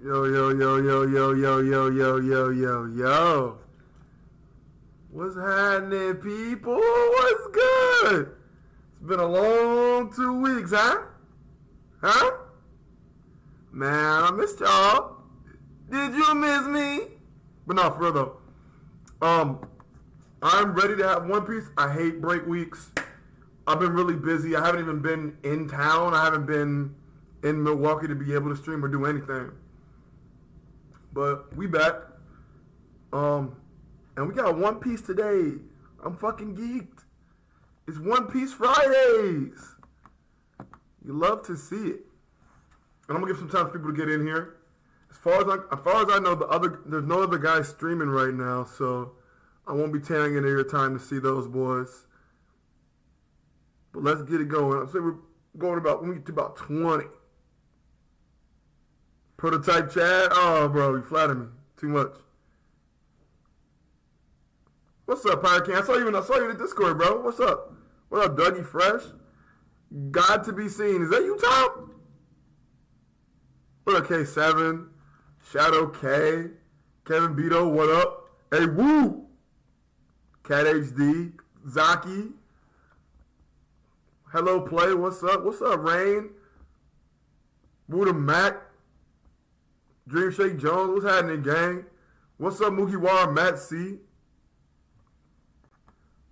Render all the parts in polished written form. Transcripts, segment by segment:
Yo, yo, yo, yo, yo, yo, yo, yo, yo, yo, yo. What's happening, people? What's good? It's been a long 2 weeks, huh? Huh? Man, I missed y'all. Did you miss me? But no, for real though. I'm ready to have One Piece. I hate break weeks. I've been really busy. I haven't even been in town. I haven't been in Milwaukee to be able to stream or do anything. But we back. And we got One Piece today. I'm fucking geeked. It's One Piece Fridays. You love to see it. And I'm gonna give some time for people to get in here. As far as I know, there's no other guys streaming right now, so I won't be tearing into your time to see those boys. But let's get it going. I'm saying we're going we get to about 20. Prototype Chad? Oh, bro, you flatter me too much. What's up, Pirate King? I saw you in the Discord, bro. What's up? What up, Dougie Fresh? God to be seen. Is that you, Tom? What up, K7? Shadow K. Kevin Beto, what up? Hey, woo! Cat HD. Zaki. Hello, Play. What's up? What's up, Rain? Buddha Mac. Dream Shake Jones. What's happening, gang? What's up, Mugiwara Matt C?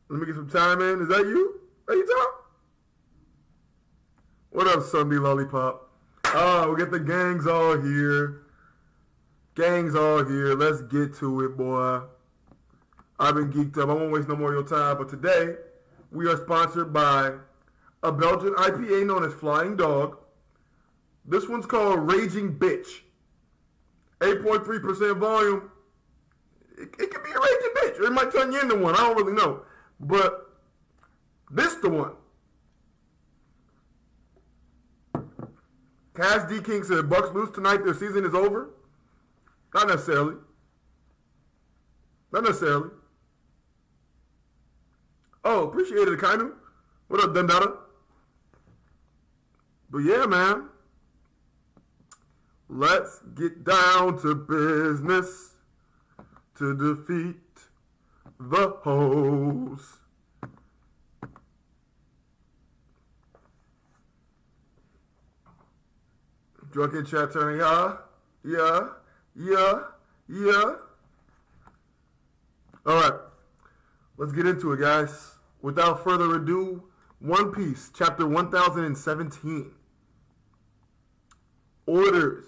Let me get some time in. Is that you? Are you Tom? What up, Sunday Lollipop? Oh, we get the gangs all here. Gangs all here. Let's get to it, boy. I've been geeked up. I won't waste no more of your time. But today, we are sponsored by a Belgian IPA known as Flying Dog. This one's called Raging Bitch. 8.3% volume. It could be a raging bitch. Or it might turn you into one. I don't really know. But this the one. Cass D. King said, Bucks lose tonight, their season is over. Not necessarily. Not necessarily. Oh, appreciate it, Kainu. What up, Dundada? But yeah, man. Let's get down to business to defeat the hoes. Drunken chat turning, yeah. All right, let's get into it, guys. Without further ado, One Piece, chapter 1017. Orders.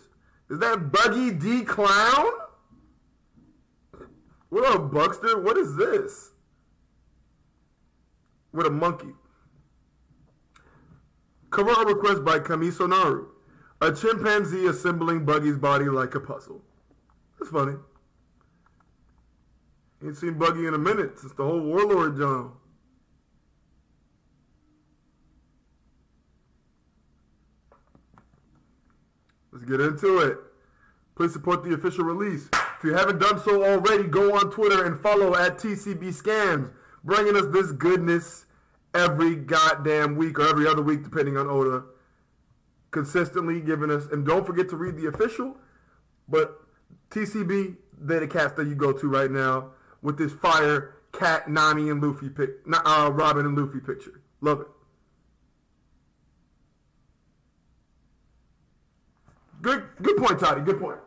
Is that Buggy D Clown? What up, Buckster? What is this? With a monkey. Cover art request by Kamiso Naru. A chimpanzee assembling Buggy's body like a puzzle. That's funny. Ain't seen Buggy in a minute since the whole Warlord John. Let's get into it. Please support the official release. If you haven't done so already, go on Twitter and follow at TCB Scams, bringing us this goodness every goddamn week or every other week, depending on Oda. Consistently giving us, and don't forget to read the official, but TCB, they're the cats that you go to right now with this fire Cat, Nami, and Luffy Robin and Luffy picture. Love it. Good point, Toddy. Good point.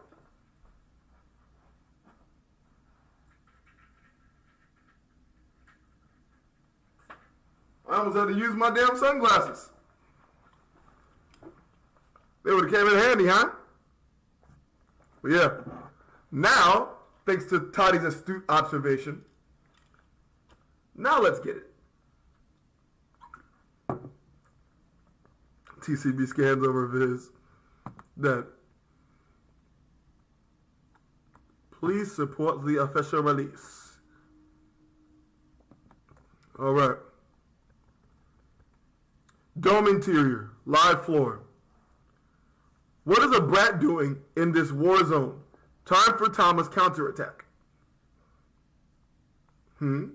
I almost had to use my damn sunglasses. They would have came in handy, huh? But yeah. Now, thanks to Toddy's astute observation, now let's get it. TCB scans over Viz. That. Please support the official release. All right. Dome interior, live floor. What is a brat doing in this war zone? Time for Tama's counterattack. Where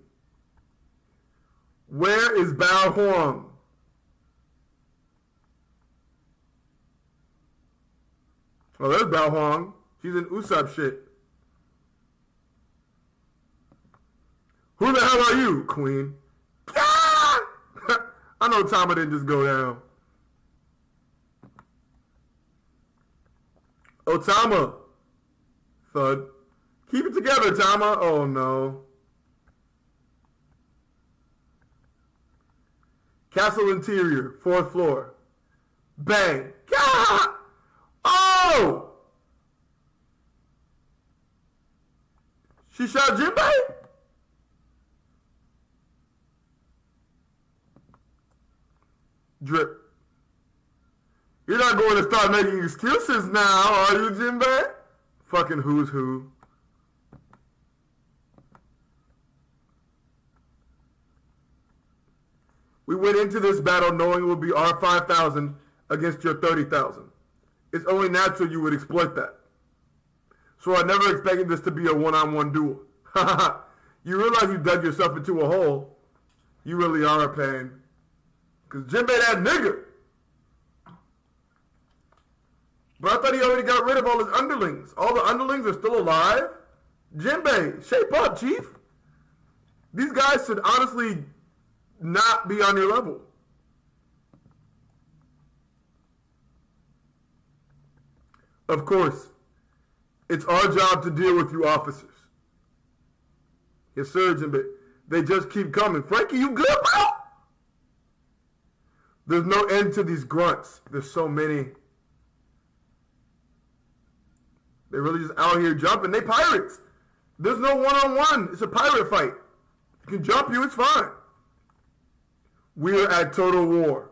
is Bao Huang? Oh, there's Bao Huang. She's in Usopp shit. Who the hell are you, Queen? Ah! I know Tama didn't just go down. Oh, Tama. Thud. Keep it together, Tama. Oh, no. Castle interior, 4th floor. Bang. Ah! Oh! She shot Jinbe? Drip. You're not going to start making excuses now, are you, Jinbe? Fucking who's who. We went into this battle knowing it would be our 5,000 against your 30,000. It's only natural you would exploit that. So I never expected this to be a one-on-one duel. You realize you dug yourself into a hole. You really are a pain. Because Jinbe that nigga. But I thought he already got rid of all his underlings. All the underlings are still alive? Jinbe, shape up, chief. These guys should honestly not be on your level. Of course, it's our job to deal with you officers. Yes, sir, Jinbe. They just keep coming. Frankie, you good, bro? There's no end to these grunts. There's so many. They're really just out here jumping. They pirates. There's no one-on-one. It's a pirate fight. You can jump you, it's fine. We're at total war.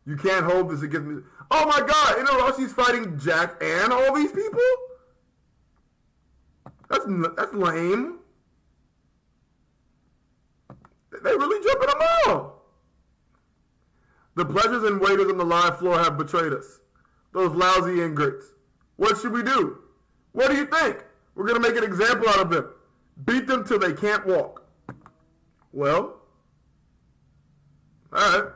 You can't hold this against me. Oh my God, Inaroshi's fighting Jack and all these people? That's lame. They really jumping them all. The pledges and waiters on the live floor have betrayed us. Those lousy ingrates. What should we do? What do you think? We're going to make an example out of them. Beat them till they can't walk. Well, all right.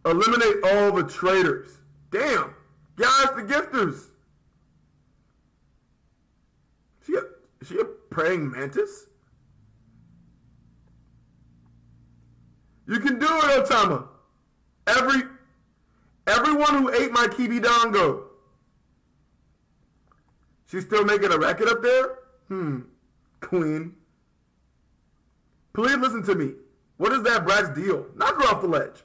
Eliminate all the traitors. Damn. Guys, the gifters. Is she a praying mantis? You can do it, Otama. Everyone who ate my kibidango. She's still making a racket up there? Queen. Please listen to me. What is that brat's deal? Knock her off the ledge.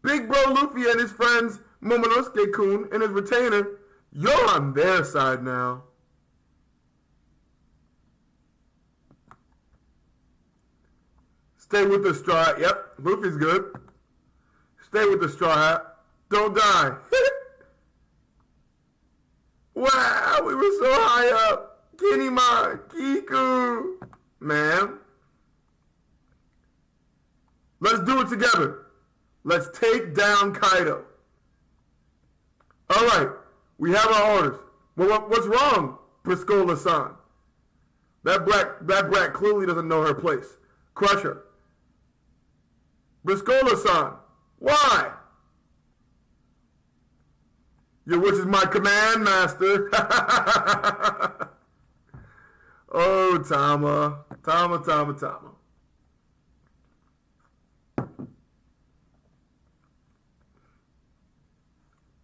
Big bro Luffy and his friends Momonosuke-kun and his retainer, you're on their side now. Stay with the straw hat. Yep, Luffy's good. Stay with the straw hat. Don't die. Wow, we were so high up. Kinima, Kiku. Man. Let's do it together. Let's take down Kaido. All right, we have our orders. Well, what's wrong, Priscola-san? That brat clearly doesn't know her place. Crush her. Priscola-san, why? Your wish is my command, master. Oh, Tama. Tama.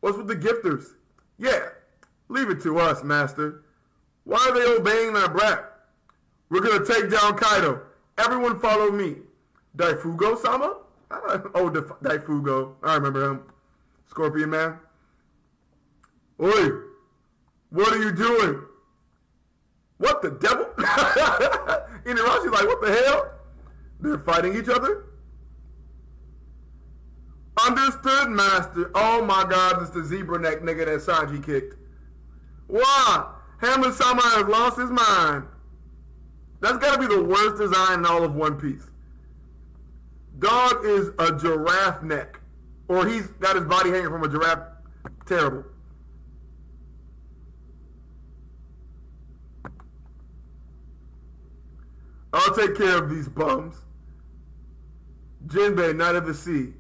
What's with the gifters? Yeah, leave it to us, master. Why are they obeying that brat? We're going to take down Kaido. Everyone follow me. Daifugo-sama? Oh, Daifugo. I remember him. Scorpion Man. Oi, what are you doing? What the devil? Inarashi's like, what the hell? They're fighting each other? Understood, master. Oh my God, it's the zebra neck nigga that Sanji kicked. Wow, Hammer-sama has lost his mind. That's gotta be the worst design in all of One Piece. Dog is a giraffe neck. Or he's got his body hanging from a giraffe. Terrible. I'll take care of these bums. Jinbe, Knight of the Sea.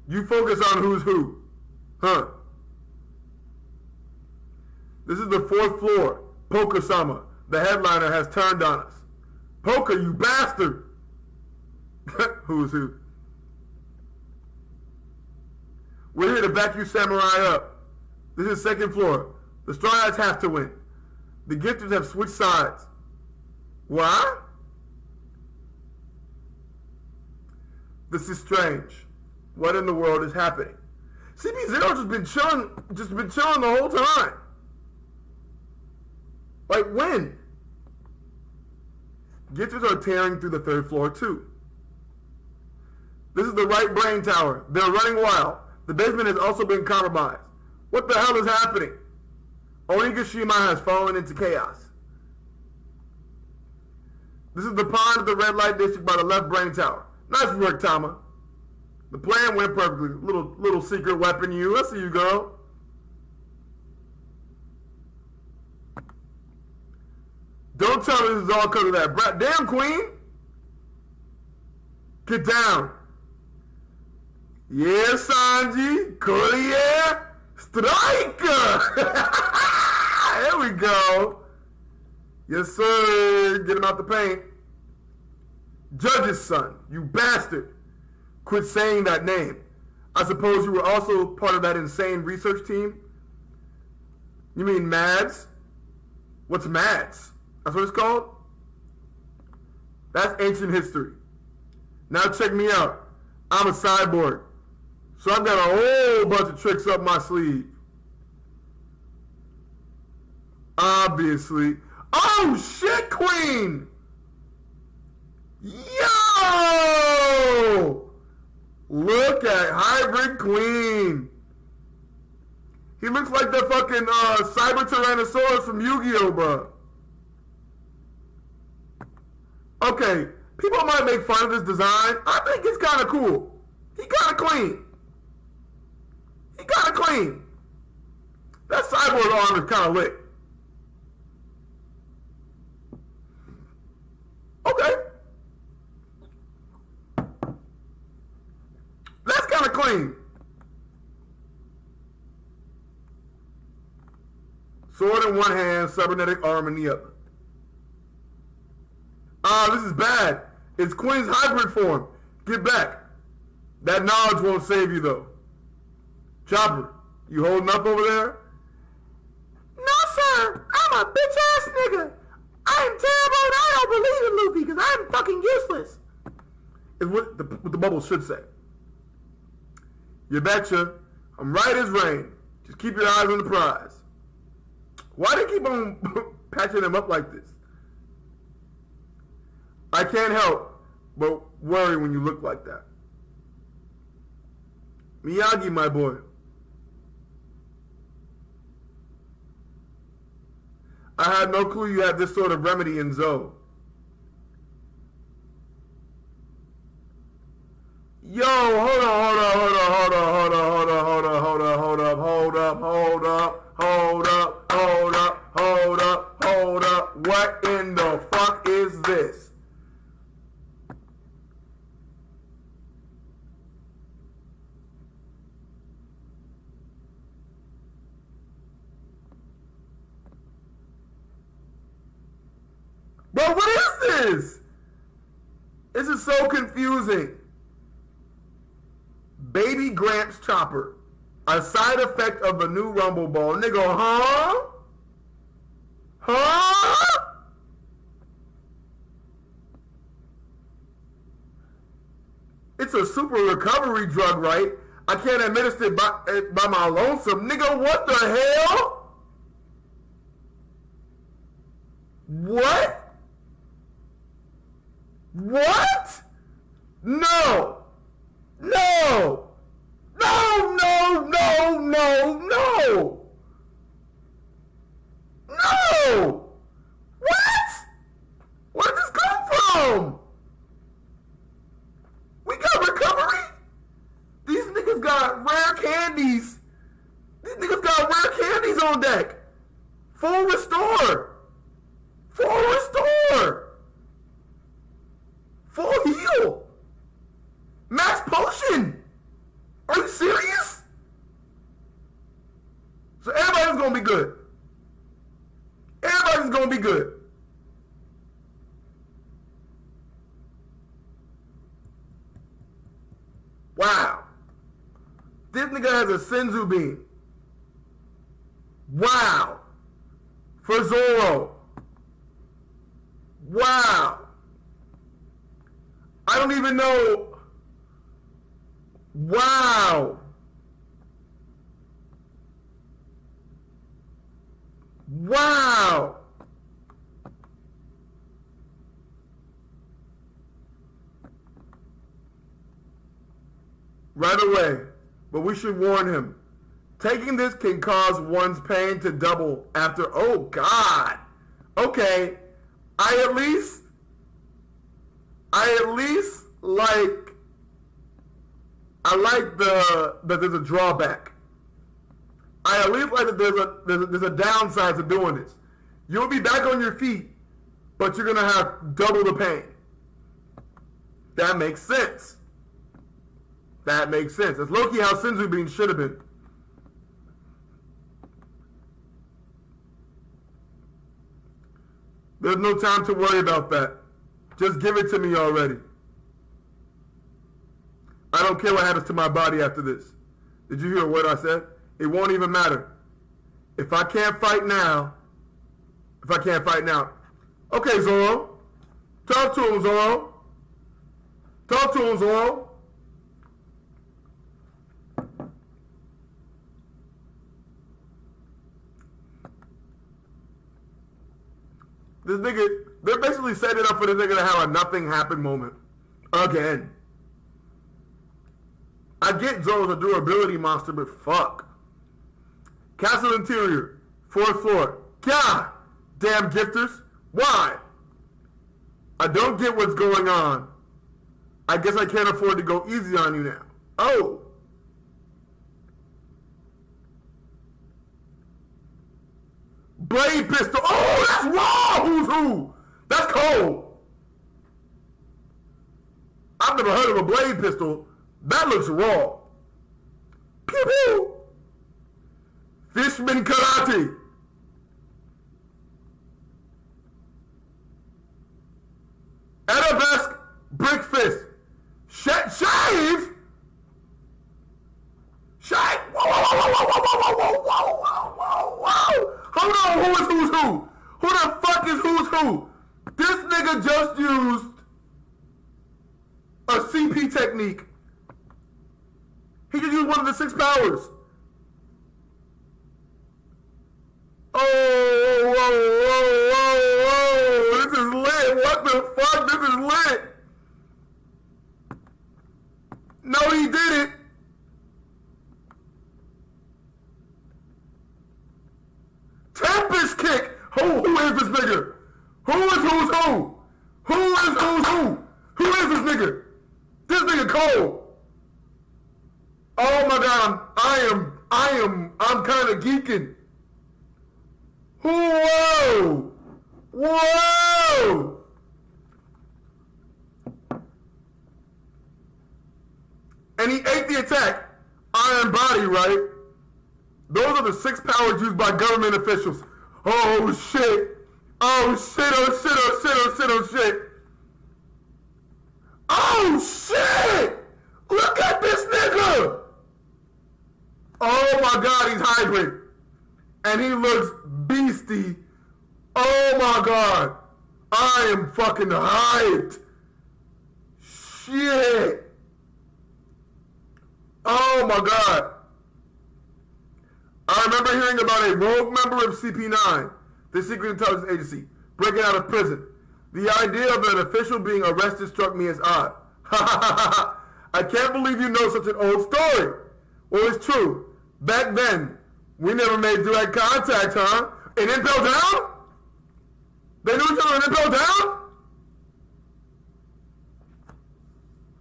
You focus on who's who. Huh. This is the 4th floor. Poker-sama, the headliner, has turned on us. Poker, you bastard! Who's who? We're here to back you samurai up. This is 2nd floor. The Straw Hats have to win. The gifters have switched sides. Why? This is strange. What in the world is happening? CP0 just been chilling the whole time. Like when? Gifters are tearing through the 3rd floor too. This is the right brain tower. They're running wild. The basement has also been compromised. What the hell is happening? Onigashima has fallen into chaos. This is the pond of the red light district by the left brain tower. Nice work, Tama. The plan went perfectly. Little secret weapon you. I see you, girl. Don't tell me this is all because of that brat. Damn, queen. Get down. Yeah, Sanji. Courier. Striker. There we go. Yes, sir. Get him out the paint. Judge's son. You bastard. Quit saying that name. I suppose you were also part of that insane research team? You mean MADS? What's MADS? That's what it's called? That's ancient history. Now check me out. I'm a cyborg. So I've got a whole bunch of tricks up my sleeve. Obviously. Oh shit, Queen! Yo! Look at Hybrid Queen. He looks like the fucking Cyber Tyrannosaurus from Yu-Gi-Oh, bro. Okay, people might make fun of this design. I think it's kind of cool. He kind of clean. He kind of clean. That cyborg arm is kind of lit. Okay. That's kind of clean. Sword in one hand, cybernetic arm in the other. This is bad. It's Queen's hybrid form. Get back. That knowledge won't save you, though. Chopper, you holding up over there? No, sir. I'm a bitch-ass nigga. I am terrible and I don't believe in Luffy because I'm fucking useless. Is what the bubble should say. You betcha. I'm right as rain. Just keep your eyes on the prize. Why do you keep on patching him up like this? I can't help but worry when you look like that. Miyagi, my boy. I had no clue you had this sort of remedy in Zoe. Yo, hold up. What in the fuck is this? Bro, what is this? This is so confusing. Baby Gramps Chopper. A side effect of the new Rumble Ball. And they go, huh? Huh? It's a super recovery drug, right? I can't administer it by my lonesome. Nigga, what the hell? What? What? No. No. No, no, no, no, no. No. What? Where did this come from? We got recovery? These niggas got rare candies. These niggas got rare candies on deck. Full restore. Full restore. Full heal. Max potion. Are you This nigga has a Senzu beam. Wow. For Zoro. Wow. I don't even know. Wow. Wow. Right away. But we should warn him. Taking this can cause one's pain to double after, oh God. Okay. I at least like, I like that there's a drawback. I at least like that there's a downside to doing this. You'll be back on your feet, but you're going to have double the pain. That makes sense. That makes sense. It's low-key how Senzu being should have been. There's no time to worry about that. Just give it to me already. I don't care what happens to my body after this. Did you hear what I said? It won't even matter. If I can't fight now. Okay, Zoro. Talk to him, Zoro. Talk to him, Zoro. This nigga, they're basically setting it up for this nigga to have a nothing happened moment. Again. I get Zoro's a durability monster, but fuck. Castle interior. 4th floor. God damn gifters. Why? I don't get what's going on. I guess I can't afford to go easy on you now. Oh. Blade pistol. Oh, that's raw. Who's who? That's cold. I've never heard of a blade pistol. That looks raw. Pew pew. Fishman karate. Arabesque brick fist. Shave. Shave. Whoa, whoa, whoa, whoa, whoa, whoa, whoa, whoa, whoa, whoa. Hold on, who's who? Who the fuck is who's who? This nigga just used a CP technique. He just used one of the 6 powers. Oh, whoa. This is lit. What the fuck? This is lit. No, he didn't. Tempest kick. Who is this nigga? Who is who's who? Who is who's who? Who is this nigga? This nigga cold. Oh my god, I'm kind of geeking. Whoa! Whoa! And he ate the attack. Iron body, right? Those are the 6 powers used by government officials. Oh shit. Oh shit, oh shit, oh shit, oh shit, oh shit. Oh shit! Look at this nigga! Oh my god, he's hybrid. And he looks beastie. Oh my god. I am fucking hyped. Shit. Oh my god. I remember hearing about a rogue member of CP9, the Secret Intelligence Agency, breaking out of prison. The idea of an official being arrested struck me as odd. I can't believe you know such an old story. Well, it's true. Back then, we never made direct contact, huh? In Impel Down? They knew each other in Impel Down?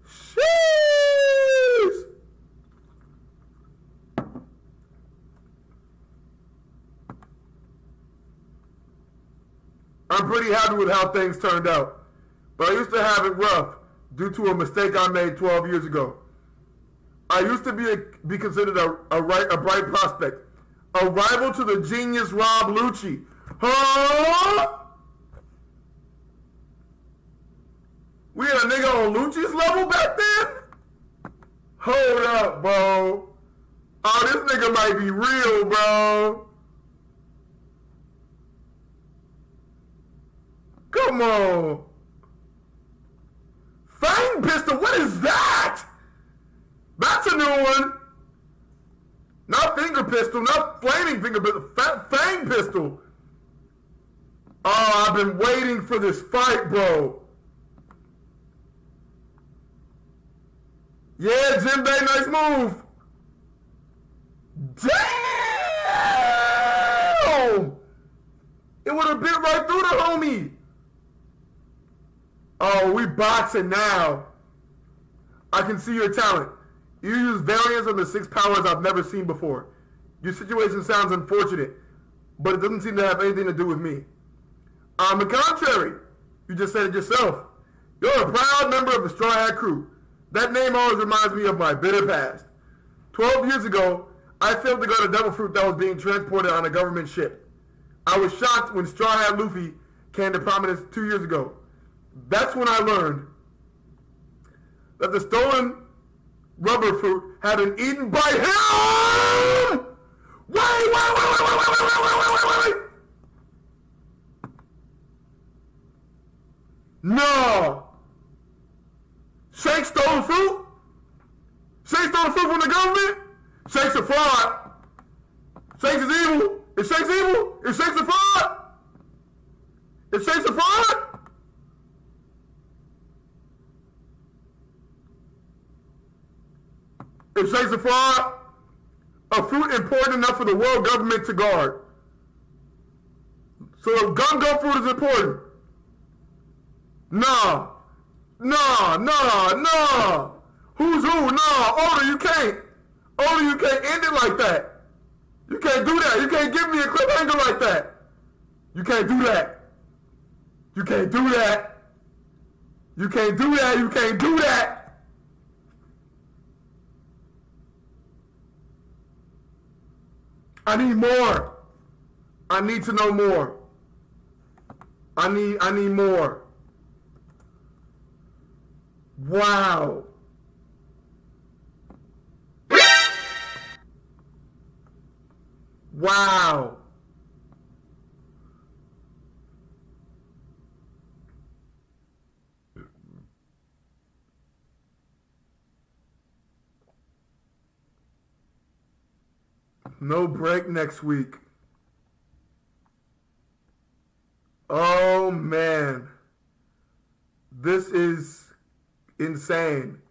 Sheesh! I'm pretty happy with how things turned out. But I used to have it rough due to a mistake I made 12 years ago. I used to be considered a bright prospect. A rival to the genius Rob Lucci. Huh? We had a nigga on Lucci's level back then? Hold up, bro. Oh, this nigga might be real, bro. Come on. Fang pistol, what is that? That's a new one. Not finger pistol, not flaming finger pistol, fang pistol. Oh, I've been waiting for this fight, bro. Yeah, Jinbe, nice move. Damn! It would have bit right through the homie. Oh, we boxing now. I can see your talent. You use variants of the 6 powers I've never seen before. Your situation sounds unfortunate, but it doesn't seem to have anything to do with me. On the contrary, you just said it yourself. You're a proud member of the Straw Hat crew. That name always reminds me of my bitter past. 12 years ago, I failed to guard a devil fruit that was being transported on a government ship. I was shocked when Straw Hat Luffy came to prominence 2 years ago. That's when I learned that the stolen rubber fruit had been eaten by him! Wait! No! Shanks stole the fruit? Shanks stole the fruit from the government? Shanks a fraud. Shanks is evil. Is Shanks evil? Is Shanks a fraud? Is Shanks a fraud? Is Shanks a fraud? A fruit important enough for the world government to guard. So gum fruit is important. No. Who's who? No. Older, you can't. Older, you can't end it like that. You can't do that. You can't give me a cliffhanger like that. You can't do that. You can't do that. You can't do that. You can't do that. I need more. I need to know more. I need more. Wow. Wow. No break next week. Oh man. This is insane.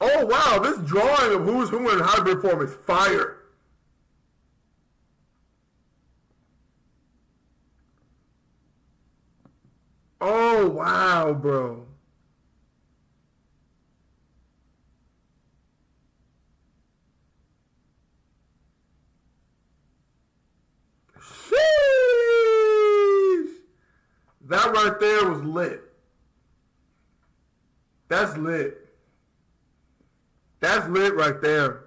Oh wow, this drawing of who's who in hybrid form is fire. Oh wow, bro. Sheesh. That right there was lit. That's lit. That's lit right there.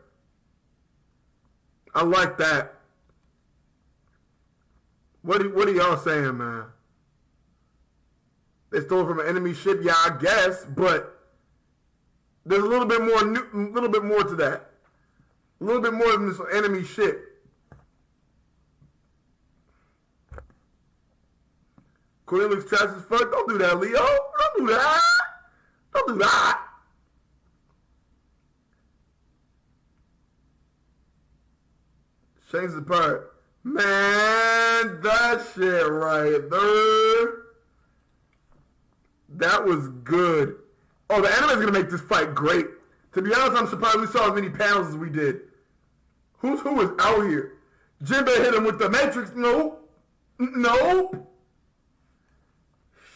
I like that. What are y'all saying, man? They stole from an enemy ship, yeah, I guess, but there's a little bit more to that. A little bit more than this enemy ship. Queen looks trash as fuck. Don't do that, Leo. Don't do that. Don't do that. Shanks the pirate. Man, that shit right there. That was good. Oh, the anime's gonna make this fight great. To be honest, I'm surprised we saw as many panels as we did. Who is out here? Jinbe hit him with the Matrix. Nope. Nope.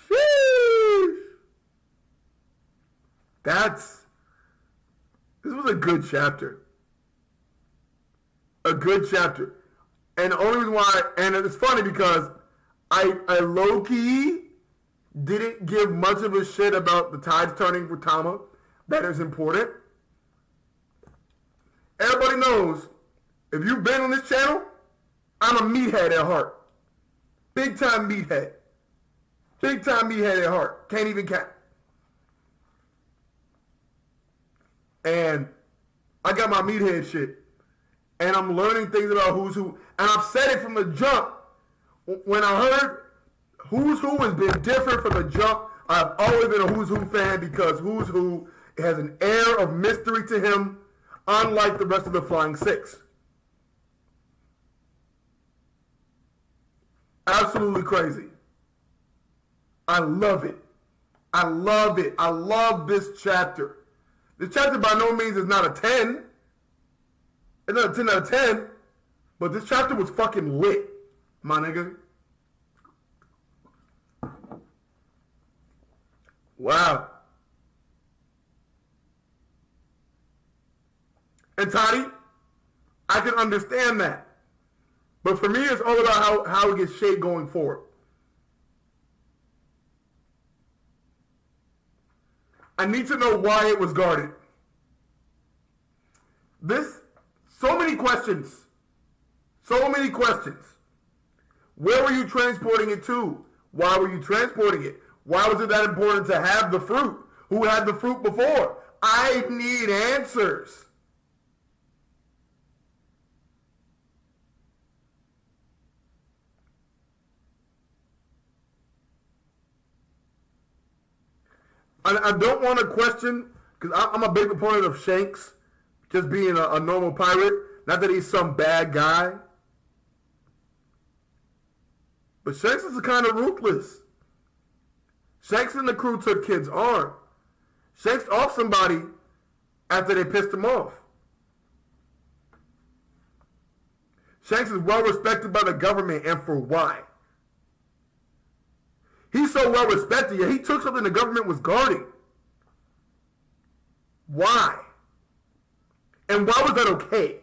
Sheesh. This was a good chapter. A good chapter. And the only reason why, and it's funny because I low-key didn't give much of a shit about the tides turning for Tama. That is important. Everybody knows, if you've been on this channel, I'm a meathead at heart. Big time meathead. Big time meathead at heart. Can't even count. And I got my meathead shit. and I'm learning things about who's who. And I've said it from the jump. When I heard who's who has been different from the jump, I've always been a who's who fan because who's who has an air of mystery to him, unlike the rest of the Flying Six. Absolutely crazy. I love it. I love it. I love this chapter. This chapter by no means is not a 10. It's not a 10 out of 10. But this chapter was fucking lit, my nigga. Wow. And Toddy, I can understand that. But for me, it's all about how it gets shaped going forward. I need to know why it was guarded. So many questions. So many questions. Where were you transporting it to? Why were you transporting it? Why was it that important to have the fruit? Who had the fruit before? I need answers. I don't want to question, because I'm a big proponent of Shanks just being a normal pirate. Not that he's some bad guy. But Shanks is kind of ruthless. Shanks and the crew took Kid's arm. Shanks off somebody after they pissed him off. Shanks is well respected by the government, and for why? He's so well respected, yet he took something the government was guarding. Why? And why was that okay?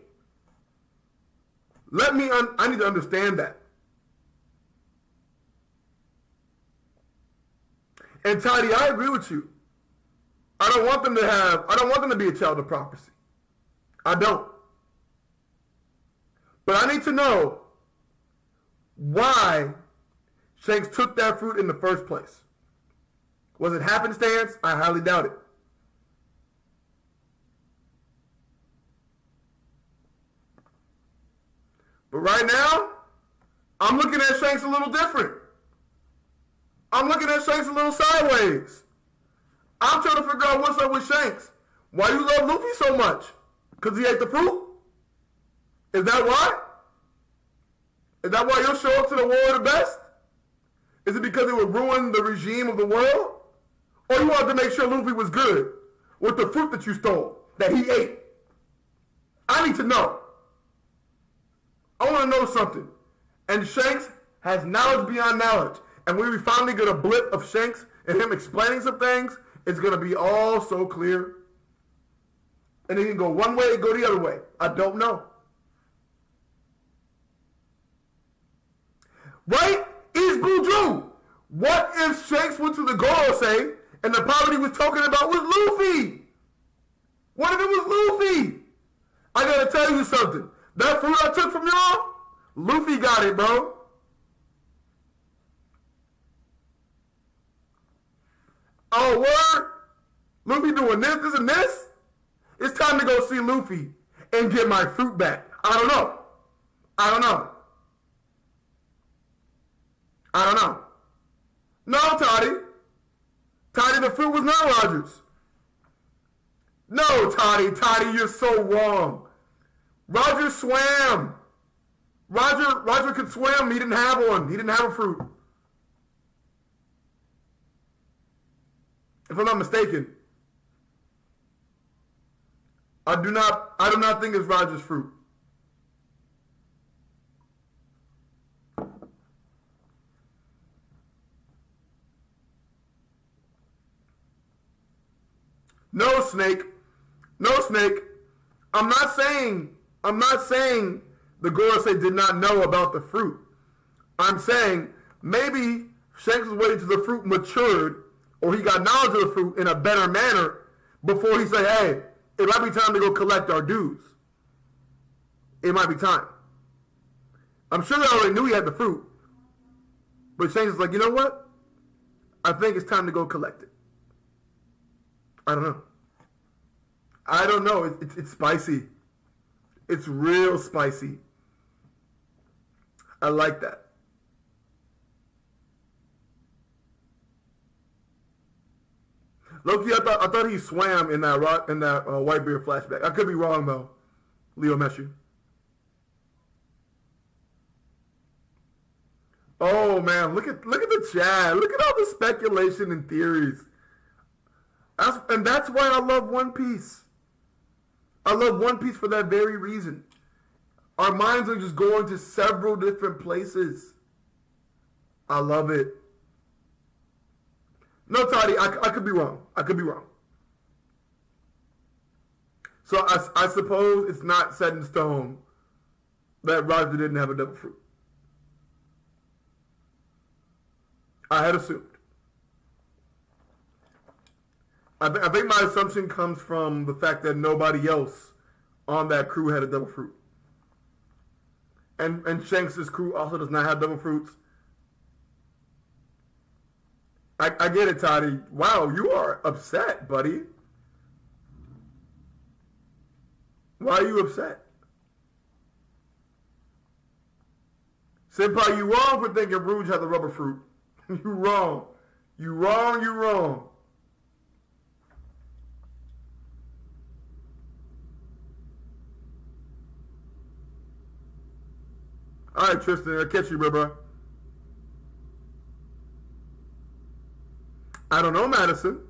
I need to understand that. And Toddy, I agree with you. I don't want them to be a child of prophecy. I don't. But I need to know why Shanks took that fruit in the first place. Was it happenstance? I highly doubt it. But right now, I'm looking at Shanks a little different. I'm looking at Shanks a little sideways. I'm trying to figure out what's up with Shanks. Why you love Luffy so much? Because he ate the fruit? Is that why? Is that why you'll show up to the war of the best? Is it because it would ruin the regime of the world? Or you wanted to make sure Luffy was good with the fruit that you stole, that he ate? I need to know. I want to know something. And Shanks has knowledge beyond knowledge. And when we finally get a blip of Shanks and him explaining some things, it's going to be all so clear. And it can go one way, go the other way. I don't know. Right? Is Buju. What if Shanks went to the Gorosei and the poverty was talking about was Luffy? What if it was Luffy? I gotta tell you something. That fruit I took from y'all, Luffy got it, bro. Oh, word? Luffy doing this, and this? It's time to go see Luffy and get my fruit back. I don't know. No, Toddy. Toddy, the fruit was not Roger's. No, Toddy, you're so wrong. Roger swam. Roger could swim. He didn't have one. He didn't have a fruit. If I'm not mistaken, I do not think it's Roger's fruit. No, Snake. I'm not saying the Gorosei did not know about the fruit. I'm saying maybe Shanks was waiting till the fruit matured, or he got knowledge of the fruit in a better manner before he said, hey, it might be time to go collect our dues. It might be time. I'm sure they already knew he had the fruit. But Shanks is like, you know what? I think it's time to go collect it. I don't know. It's spicy. It's real spicy. I like that. Loki, I thought he swam in that Whitebeard flashback. I could be wrong though. Leo Meshu. Oh man, look at the chat. Look at all the speculation and theories. That's why I love One Piece. I love One Piece for that very reason. Our minds are just going to several different places. I love it. No, Toddy, I could be wrong. I could be wrong. So I suppose it's not set in stone that Roger didn't have a devil fruit. I had assumed. I think my assumption comes from the fact that nobody else on that crew had a devil fruit. And Shanks' crew also does not have devil fruits. I get it, Toddy. Wow, you are upset, buddy. Why are you upset? Senpai, you wrong for thinking Rouge had the rubber fruit. You wrong. You wrong, you wrong. All right, Tristan, I'll catch you, bro. I don't know, Madison.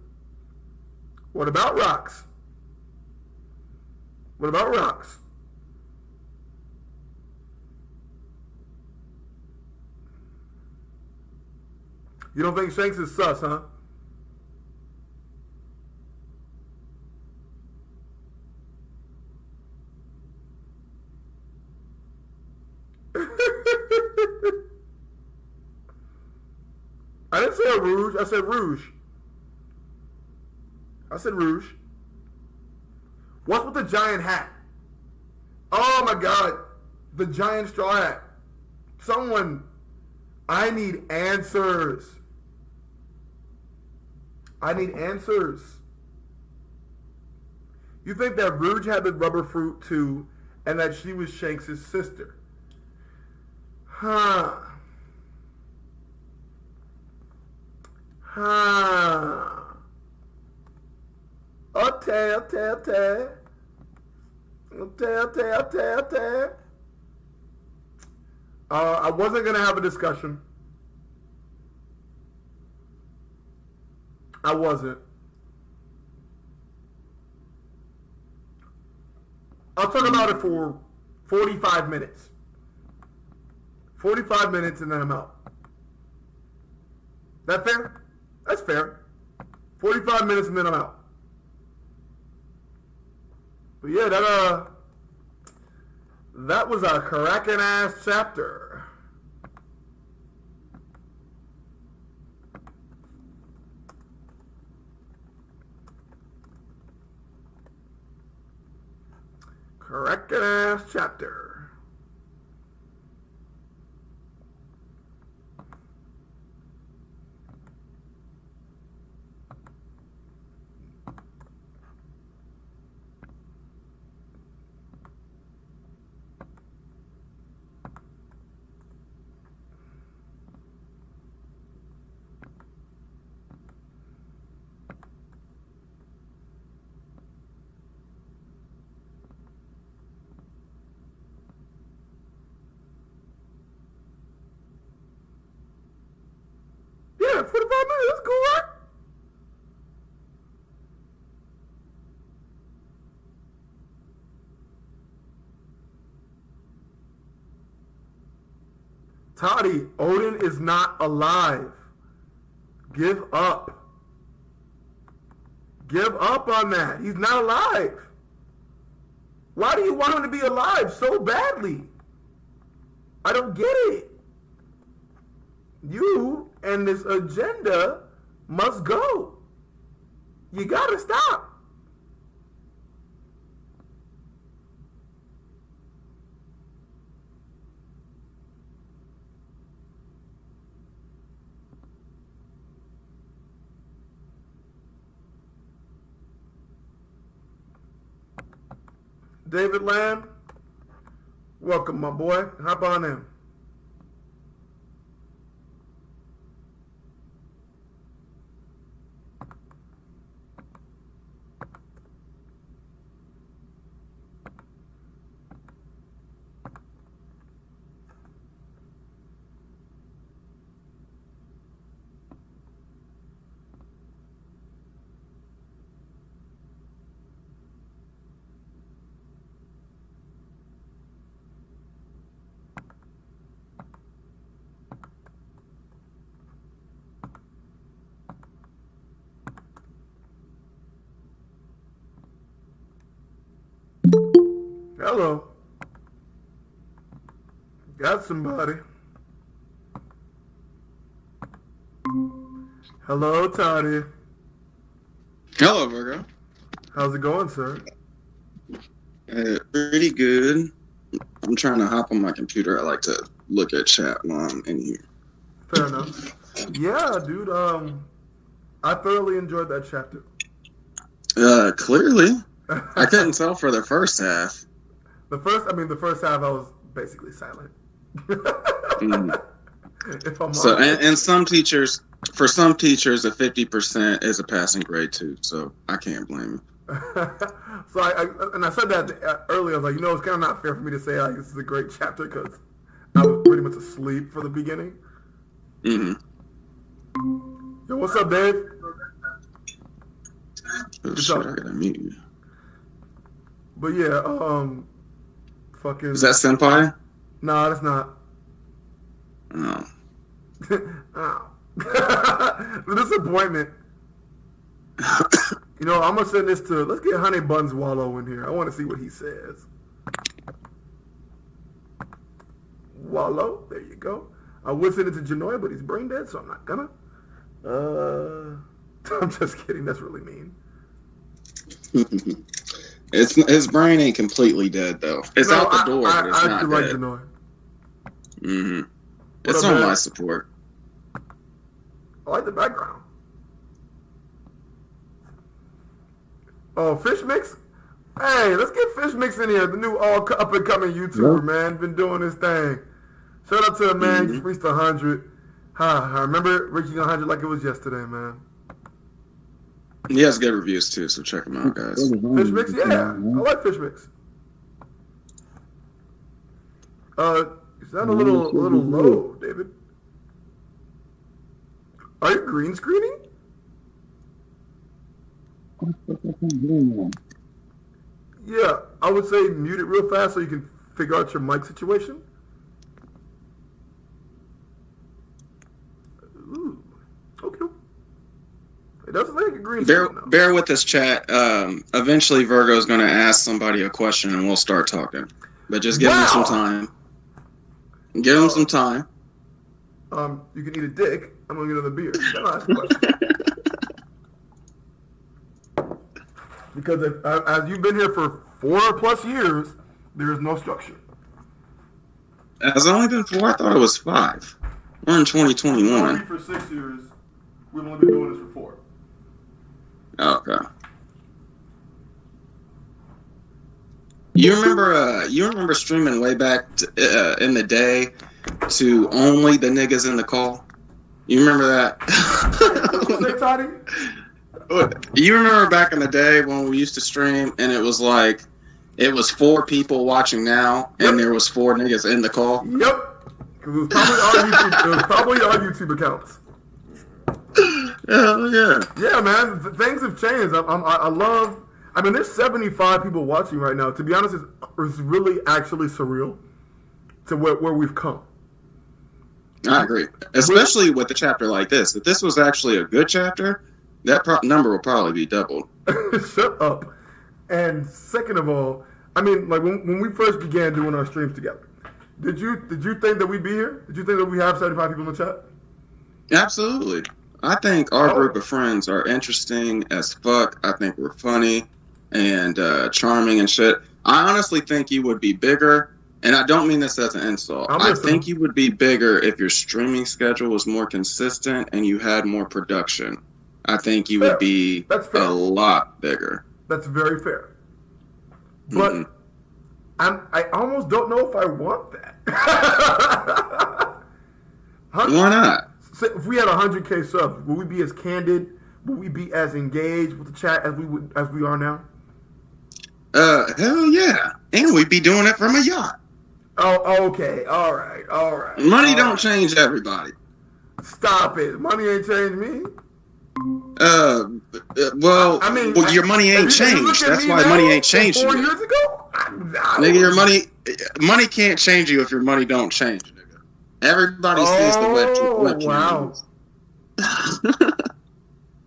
What about rocks? What about rocks? You don't think Shanks is sus, huh? I didn't say a Rouge. I said Rouge. I said Rouge. What's with the giant hat? Oh my God. The giant straw hat. Someone. I need answers. I need answers. You think that Rouge had the rubber fruit too, and that she was Shanks' sister? Huh. I wasn't going to have a discussion. I wasn't. I'll talk about it for 45 minutes. 45 minutes and then I'm out. That fair? That's fair. 45 minutes and then I'm out. But yeah, that was a cracking ass chapter. Cracking ass chapter. Yeah, 45 minutes, that's cool, right? Toddy, Odin is not alive. Give up. Give up on that. He's not alive. Why do you want him to be alive so badly? I don't get it. You and this agenda must go. You gotta stop. David Lamb, Welcome, my boy. Hop on in. Hello. Got somebody. Hello, Toddy. Hello, Virgo. How's it going, sir? Pretty good. I'm trying to hop on my computer. I like to look at chat while I'm in here. Fair enough. Yeah, dude. I thoroughly enjoyed that chapter. Clearly, I couldn't tell for the first half. The first half I was basically silent. If I'm So, honest. and some teachers, for some teachers, a 50% is a passing grade too. So I can't blame them. So I said that earlier. I was like, it's kind of not fair for me to say like this is a great chapter because I was pretty much asleep for the beginning. Mm-hmm. Yo, what's up, Dave? Oh shit! I gotta mute you. But yeah, fucking. Is that Senpai? Nah, that's not. No. Oh. The disappointment. I'm gonna send this to. Let's get Honey Buns Wallow in here. I want to see what he says. Wallow, there you go. I would send it to Janoy, but he's brain dead, so I'm not gonna. I'm just kidding. That's really mean. His brain ain't completely dead though. It's out the door, but it's not like dead. Janoy. Mm-hmm. What It's up, on man? my support. I like the background. Oh, Fish Mix? Hey, let's get Fish Mix in here. The new up-and-coming YouTuber, man. Been doing his thing. Shout out to the man. Just reached 100. I remember reaching 100 like it was yesterday, man. He has good reviews too, so check him out, guys. Fish Mix? Yeah. I like Fish Mix. You sound a little low, David. Are you green screening? Yeah, I would say mute it real fast so you can figure out your mic situation. Ooh, okay. It doesn't look like a green screen. Bear with us, chat. Eventually, Virgo's going to ask somebody a question, and we'll start talking. But just give him some time. Give him some time. You can eat a dick. I'm gonna get another beer. Then I'll ask a question. Because as you've been here for 4+ years, there is no structure. Has it only been 4? I thought it was 5. We're in 2021. For 6 years, we've only been doing this for 4. Okay. You remember streaming way back in the day to only the niggas in the call? You remember that? What you say, Toddy? You remember back in the day when we used to stream and it was like, it was 4 people watching now and there was 4 niggas in the call? Yep. Because it was probably our YouTube accounts. Hell yeah. Yeah, man. Things have changed. I love... I mean, there's 75 people watching right now. To be honest, it's really actually surreal to where we've come. I agree. Especially with a chapter like this. If this was actually a good chapter, that number will probably be doubled. Shut up. And second of all, I mean, like when we first began doing our streams together, did you think that we'd be here? Did you think that we have 75 people in the chat? Absolutely. I think our group of friends are interesting as fuck. I think we're funny and charming and shit. I honestly think you would be bigger, and I don't mean this as an insult. I think you would be bigger if your streaming schedule was more consistent and you had more production. I think you would be a lot bigger. That's very fair. But I almost don't know if I want that. Why not? If we had 100K subs, would we be as candid? Would we be as engaged with the chat as we are now? Hell yeah. And we'd be doing it from a yacht. Oh, okay. All right. Money don't change everybody. Stop it. Money ain't changed me. Well, your money ain't changed. That's why money ain't changed you. 4 years ago? Nigga, your money can't change you if your money don't change, nigga. Everybody sees the web wow.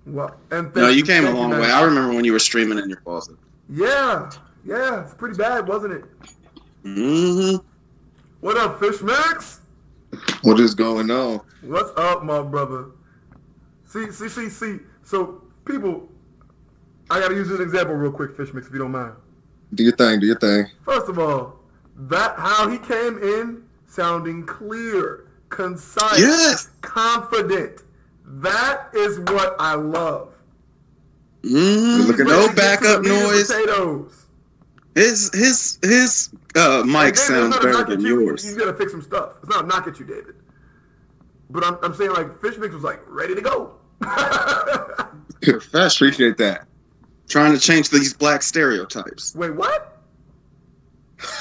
Well, and no, you came a long way. I remember when you were streaming in your closet. Yeah, it's pretty bad, wasn't it? Mm-hmm. What up, Fish Max? What is going on? What's up, my brother? See. So, people, I gotta use an example real quick, Fish Mix, if you don't mind. Do your thing. First of all, how he came in sounding clear, concise, yes, confident. That is what I love. No backup noise. His mic sounds better than yours. You gotta fix some stuff. It's not a knock at you, David. But I'm saying, like, Fish Mix was like ready to go. Appreciate that. Trying to change these black stereotypes. Wait, what?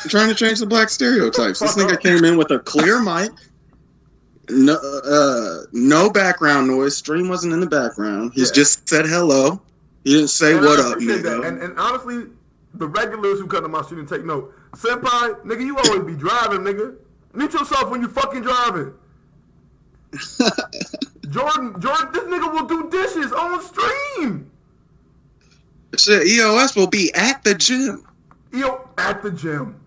Trying to change the black stereotypes. This nigga came in with a clear mic. No background noise. Stream wasn't in the background. He's just said hello. He didn't say what up, nigga. And honestly, the regulars who come to my studio take note. Senpai, nigga, you always be driving, nigga. Mute yourself when you fucking driving. Jordan, this nigga will do dishes on stream. Shit, EOS will be at the gym. At the gym.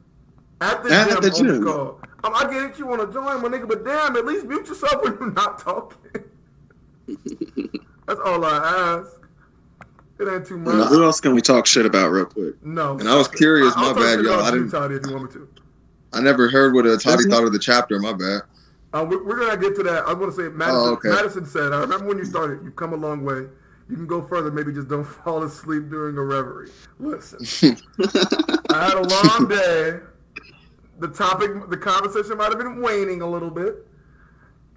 At the gym. I get it, you want to join, my nigga, but damn, at least mute yourself when you're not talking. That's all I ask. It ain't too much. Who else can we talk shit about real quick? No. And I was curious, my bad, y'all. Toddy, if you want me to. I never heard what Toddy thought of the chapter, my bad. We're going to get to that. I want to say, Madison said, I remember when you started, you've come a long way. You can go further. Maybe just don't fall asleep during a reverie. Listen, I had a long day. The conversation might have been waning a little bit.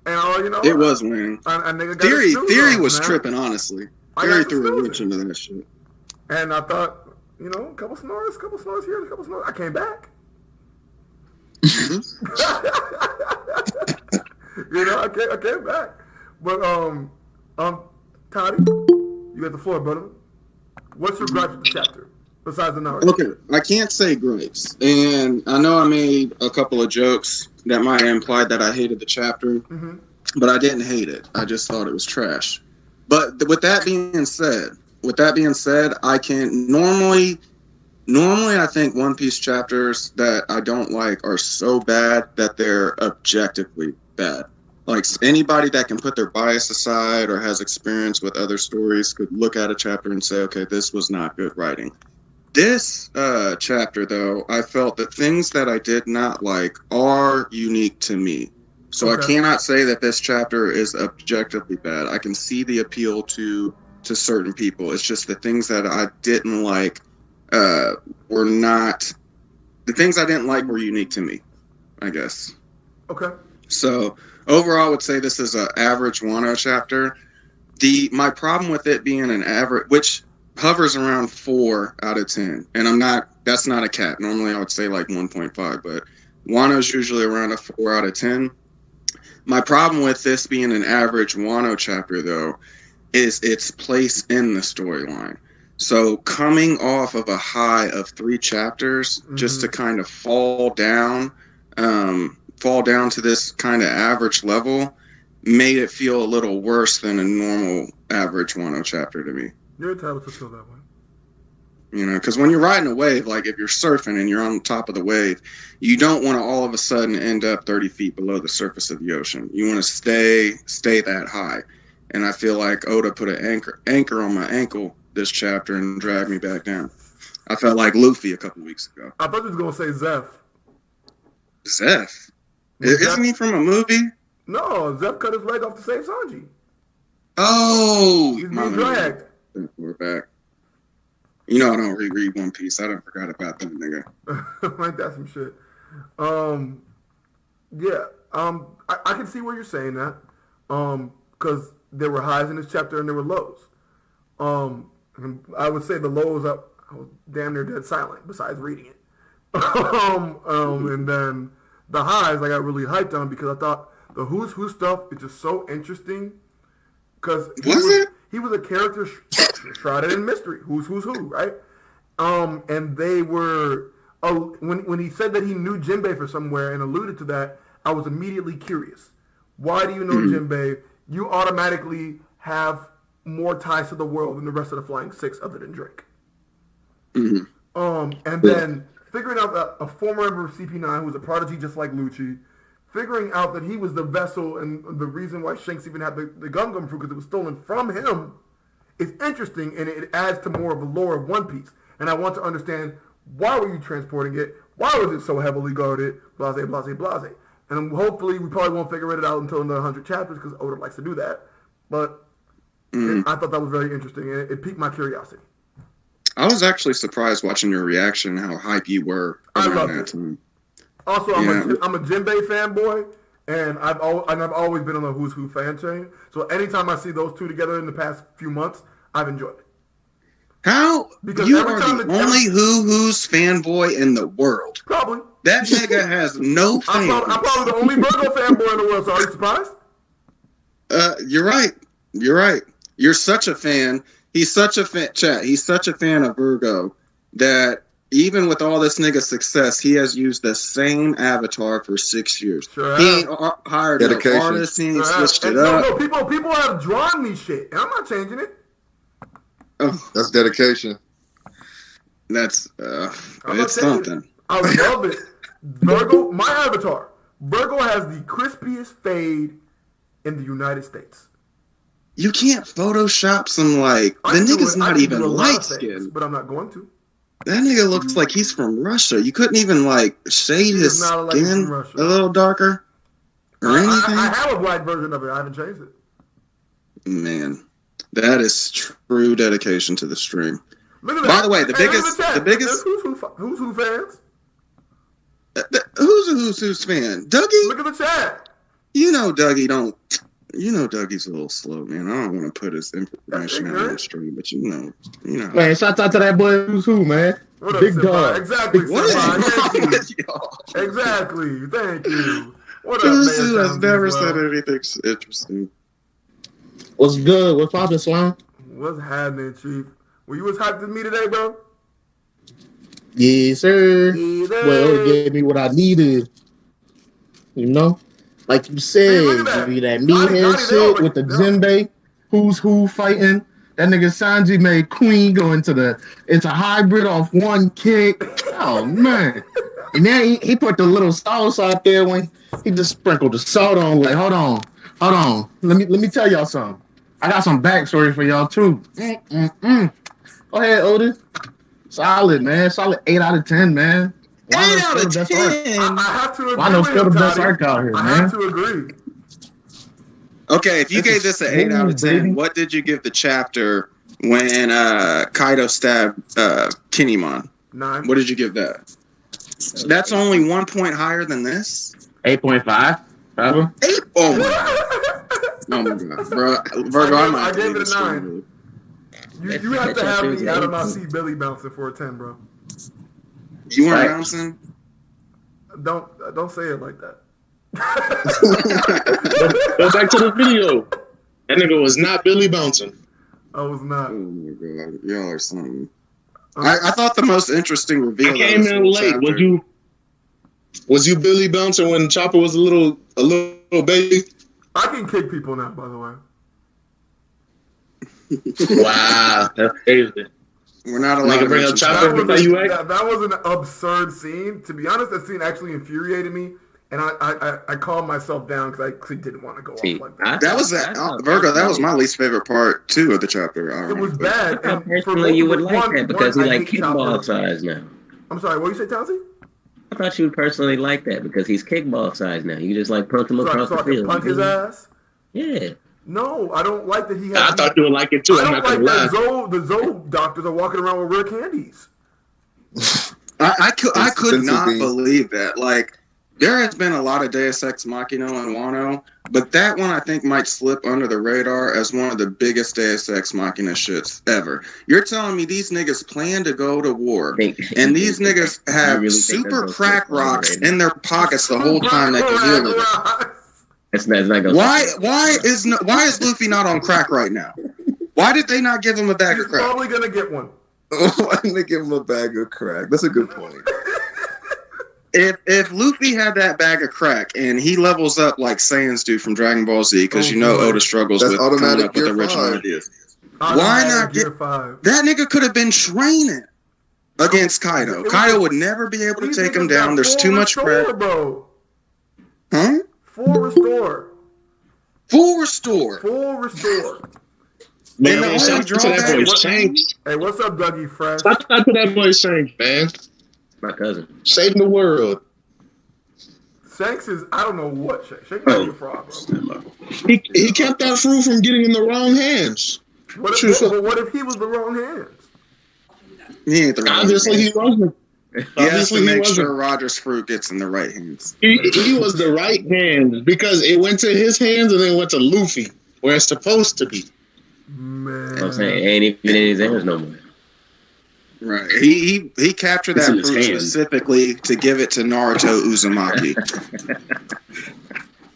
And it was waning. Theory was tripping, honestly. Theory threw a wrench into that shit. And I thought, a couple snores here, a couple snores. I came back. I came back. But Toddy, you got the floor, brother. What's your gripe with the chapter besides the Naruto? Okay, I can't say gripes, and I know I made a couple of jokes that might imply that I hated the chapter, but I didn't hate it. I just thought it was trash. But with that being said, I can normally I think One Piece chapters that I don't like are so bad that they're objectively bad. Like, anybody that can put their bias aside or has experience with other stories could look at a chapter and say, okay, this was not good writing. This chapter, though, I felt that things that I did not like are unique to me. So I cannot say that this chapter is objectively bad. I can see the appeal to certain people. It's just the things that I didn't like were not... The things I didn't like were unique to me, I guess. Okay. So... Overall, I would say this is an average Wano chapter. My problem with it being an average, which hovers around 4 out of 10, and that's not a cap. Normally, I would say like 1.5, but Wano's usually around a 4 out of 10. My problem with this being an average Wano chapter, though, is its place in the storyline. So coming off of a high of 3 chapters, just to kind of fall down to this kind of average level made it feel a little worse than a normal average Wano chapter to me. You're entitled to feel that way. Because when you're riding a wave, like if you're surfing and you're on top of the wave, you don't want to all of a sudden end up 30 feet below the surface of the ocean. You want to stay that high. And I feel like Oda put an anchor on my ankle this chapter and dragged me back down. I felt like Luffy a couple weeks ago. I thought you was going to say Zeph. Zeph? Isn't he from a movie? No, Zeph cut his leg off to save Sanji. Oh! He's being dragged. We're back. You know I don't reread One Piece. I done forgot about that nigga. Like that's some shit. Yeah. I can see where you're saying that. Because there were highs in this chapter and there were lows. I would say the lows I was damn near dead silent besides reading it. And then the highs I got really hyped on because I thought the Who's Who stuff is just so interesting. Because he was a character shrouded in mystery. Who's Who, right? And they were when he said that he knew Jinbe from somewhere and alluded to that, I was immediately curious. Why do you know Jinbe? You automatically have more ties to the world than the rest of the Flying Six other than Drake. And then figuring out that a former member of CP9 who was a prodigy just like Lucci, figuring out that he was the vessel and the reason why Shanks even had the Gum Gum fruit because it was stolen from him is interesting, and it adds to more of the lore of One Piece. And I want to understand, why were you transporting it? Why was it so heavily guarded? Blase, blase, blase. And hopefully we probably won't figure it out until another 100 chapters because Oda likes to do that. But I thought that was very interesting, and it piqued my curiosity. I was actually surprised watching your reaction, how hype you were around that time. Also, I'm a Jinbe fanboy, and I've always been on the Who's Who fan chain. So anytime I see those two together in the past few months, I've enjoyed it. How? Because you are the only Who's fanboy in the world. Probably. That nigga has no fans. I'm probably the only Virgo fanboy in the world, so are you surprised? You're right. You're right. You're such a fan. He's such a fan, chat. He's such a fan of Virgo that even with all this nigga success, he has used the same avatar for 6 years. Sure he ain't hired no artist. He ain't switched it up. No, people have drawn me shit, and I'm not changing it. Oh, that's dedication. That's it's something. I love it. Virgo, my avatar. Virgo has the crispiest fade in the United States. You can't Photoshop some the nigga's not even light skinned. But I'm not going to. That nigga looks like he's from Russia. You couldn't even shade his skin a little darker or anything. I have a black version of it. I haven't changed it. Man, that is true dedication to the stream. By the way, the biggest Who's Who fans? Who's Who's fan? Dougie? Look at the chat. You know Dougie's a little slow, man. I don't want to put his information out on the stream, but you know. Man, shout out to that boy Who's Who, man. What Big up, dog. Exactly. Exactly. Thank you. What up, man? Who's Who has never said anything interesting. What's good? What's poppin', Slime? What's happening, Chief? Well, you was hyped as me today, bro? Yes, sir. Well, it gave me what I needed. You know? Like you said, give me that meathead shit with the Jinbe, Who's Who fighting. That nigga Sanji made Queen go into hybrid off one kick. Oh, man. And then he put the little sauce out there when he just sprinkled the salt on. Like, hold on. Let me tell y'all something. I got some backstory for y'all, too. Go ahead, Otis. Solid, man. Solid 8 out of 10, man. 8 out of 10. I have to agree. Why no still the best arc out here, man? I have to agree. Okay, if you gave this an 8 out of 10, baby. What did you give the chapter when Kaido stabbed Kinemon? 9. What did you give that? That's only 1 point higher than this? 8.5. 8? Oh my god, bro. Virgo, I gave it a 9. You have to have me out of my seat Billy bouncing for a 10, bro. You weren't bouncing? Don't say it like that. Go back to the video. That nigga was not Billy bouncing. I was not. Oh my god, y'all are something. I thought the most interesting reveal. I came in late. Was you Billy bouncing when Chopper was a little baby? I can kick people now, by the way. Wow, that's crazy. We're not allowed to bring up Chopper. That was an absurd scene. To be honest, that scene actually infuriated me, and I calmed myself down because I actually didn't want to go off like that. That was Virgo. That was my least favorite part too of the chapter. It was bad. I thought personally you would like that because he like kickball size now. I'm sorry. What you say, Townsy? I thought you would personally like that because he's kickball size now. You just like punch him across the field. Punch his ass. Yeah. No, I don't like that he has. I thought you would like it too. I'm not gonna lie. The Zoe doctors are walking around with rare candies. I could Senzu not beans. believe that. Like, there has been a lot of Deus Ex Machina and Wano, but that one I think might slip under the radar as one of the biggest Deus Ex Machina shits ever. You're telling me these niggas plan to go to war, and these niggas have really super that's crack gonna slip rocks under the in their pockets the whole time they can deal with it. It's not gonna Why is Luffy not on crack right now? Why did they not give him a bag He's of crack? probably gonna get one. Why didn't they give him a bag of crack? That's a good point. If Luffy had that bag of crack and he levels up like Saiyans do from Dragon Ball Z, because you know Oda struggles That's with coming automatic up with Gear original 5. ideas. Why not Gear get- 5? That nigga could have been training against Kaido. Kaido would never be able to These take him niggas down. got There's full too much restore, crack. bro. Huh? Full restore. Full restore. Full restore. Man, And the shout only out to that drawback boy is- Shanks. Hey, what's up, Dougie Fresh? Shout out to that boy Shanks, man. my cousin. Saving the world. Shanks is, I don't know what Shanks. Shanks might be a fraud, bro. He kept that fruit from getting in the wrong hands. What if he was the wrong hands? He ain't the right Obviously, he hands. wasn't. He has to Obviously, he make wasn't. sure Roger's fruit gets in the right hands. He was the right hand because it went to his hands and then went to Luffy, where it's supposed to be. Man. I'm saying, it ain't even in his hands no more. Right. He captured It's that in his fruit hand. specifically to give it to Naruto Uzumaki.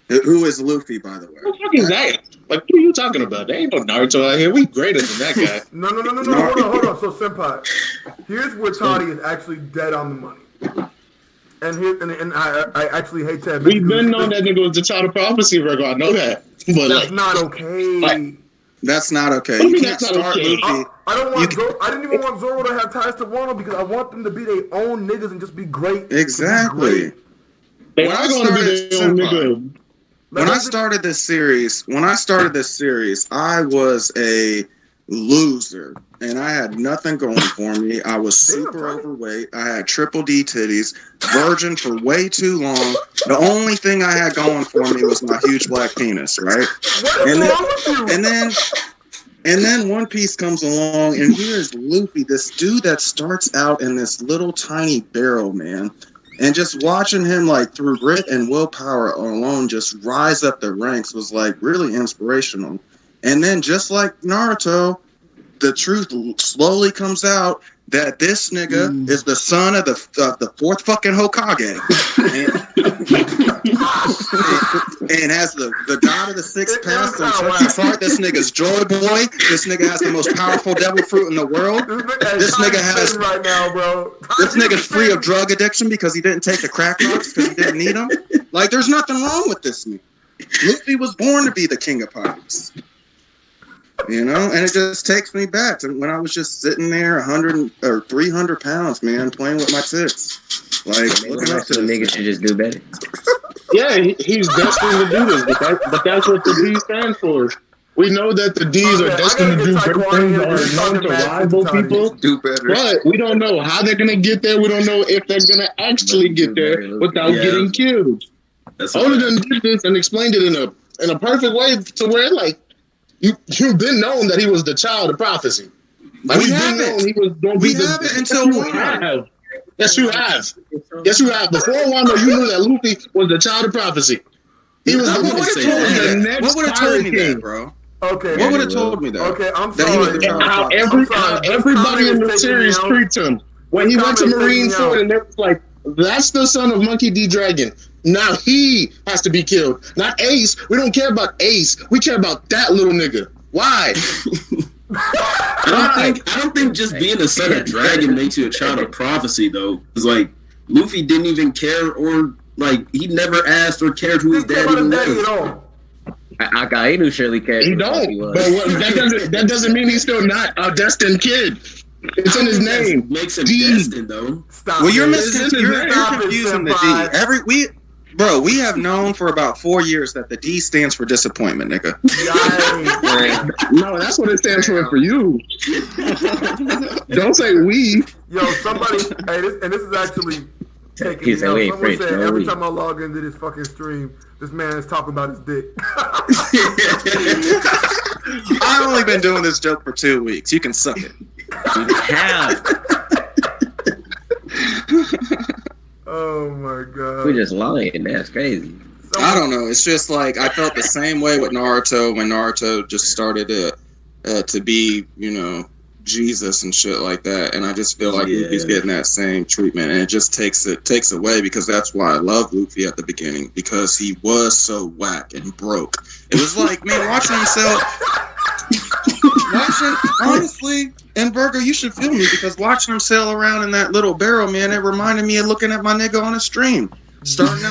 Who is Luffy, by the way? What the fuck is that? Like, what are you talking about? There ain't no Naruto out here. We greater than that guy. No. Hold on. So, Senpai, here's where Toddy is actually dead on the money. And I actually hate to admit We've been known that nigga was the child of prophecy, Virgo. I know that. But that's like, not okay. That's not okay. What do You you mean can't that's not start okay? Luffy. I don't want Zoro. I didn't even want Zoro to have ties to Wano because I want them to be their own niggas and just be great. Exactly. they When are I going to be started their own Senpai, nigga. When I started this series, I was a loser, and I had nothing going for me. I was super overweight. I had triple D titties, virgin for way too long. The only thing I had going for me was my huge black penis, right? What is wrong with you? And then One Piece comes along, and here's Luffy, this dude that starts out in this little tiny barrel, man. And just watching him, like, through grit and willpower alone, just rise up the ranks was, like, really inspirational. And then, just like Naruto, the truth slowly comes out that this nigga is the son of the fourth fucking Hokage. And has the god of the sixth path and Chucky's heart. This nigga's Joy Boy. This nigga has the most powerful devil fruit in the world. This nigga has right now, bro. This nigga's free of drug addiction because he didn't take the crack rocks because he didn't need them. Like, there's nothing wrong with this nigga. Luffy was born to be the king of pirates. You know, and it just takes me back to when I was just sitting there 100 or 300 pounds, man, playing with my tits. Like, looking up to The this niggas should just do better. Yeah, he's destined to do this, but that's what the D stands for. We know that the D's are destined to do great things, are known to rival people, Do better. but we don't know how they're going to get there. We don't know if they're going to actually get there without Yeah. getting killed. That's Oda done did this and explained it in a perfect way to where, like, you've been known that he was the child of prophecy. Like, We we've been haven't. known he was going to be We the... haven't until you Wano. have. Yes, you have. Yes, you have. Before Wano, you knew that Luffy was the child of prophecy. He was I the, wouldn't What say would have told me that. that? next What would have pirate told me king. that, bro? Okay. What would have told me that? Okay, I'm That he was sorry. the And how I'm sorry. how This everybody in comment the is series taking me out. treats him. When he This went to comment is taking Marineford me out. and they was like, that's the son of Monkey D. Dragon. Now he has to be killed. Not Ace. We don't care about Ace. We care about that little nigga. Why? I don't think just being a son of dragon makes you a child of prophecy though. It's like Luffy didn't even care, or like he never asked or cared who his Didn't care dad about even his daddy at was. all. I knew Shirley cared. He who the fuck don't. he was. But that doesn't mean he's still not a destined kid. It's in his name. Makes him D. destined though. Stop. Well, you're it. confusing the senpai. D. We have known for about 4 years that the D stands for disappointment, nigga. Yikes. No, that's what it stands for you. Don't say we. Yo, somebody, hey, this is actually taking He me said out. we ain't Someone French, said no every we. time I log into this fucking stream, This man is talking about his dick. I've only been doing this joke for 2 weeks. You can suck it. How? Oh my god. We're just lying. That's crazy. I don't know. It's just like I felt the same way with Naruto when Naruto just started to be, you know, Jesus and shit like that. And I just feel like Luffy's getting that same treatment, and it just takes away, because that's why I love Luffy at the beginning, because he was so whack and broke. It was like, man, watching honestly, and Burger, you should feel me, because watching him sail around in that little barrel, man, it reminded me of looking at my nigga on a stream. Starting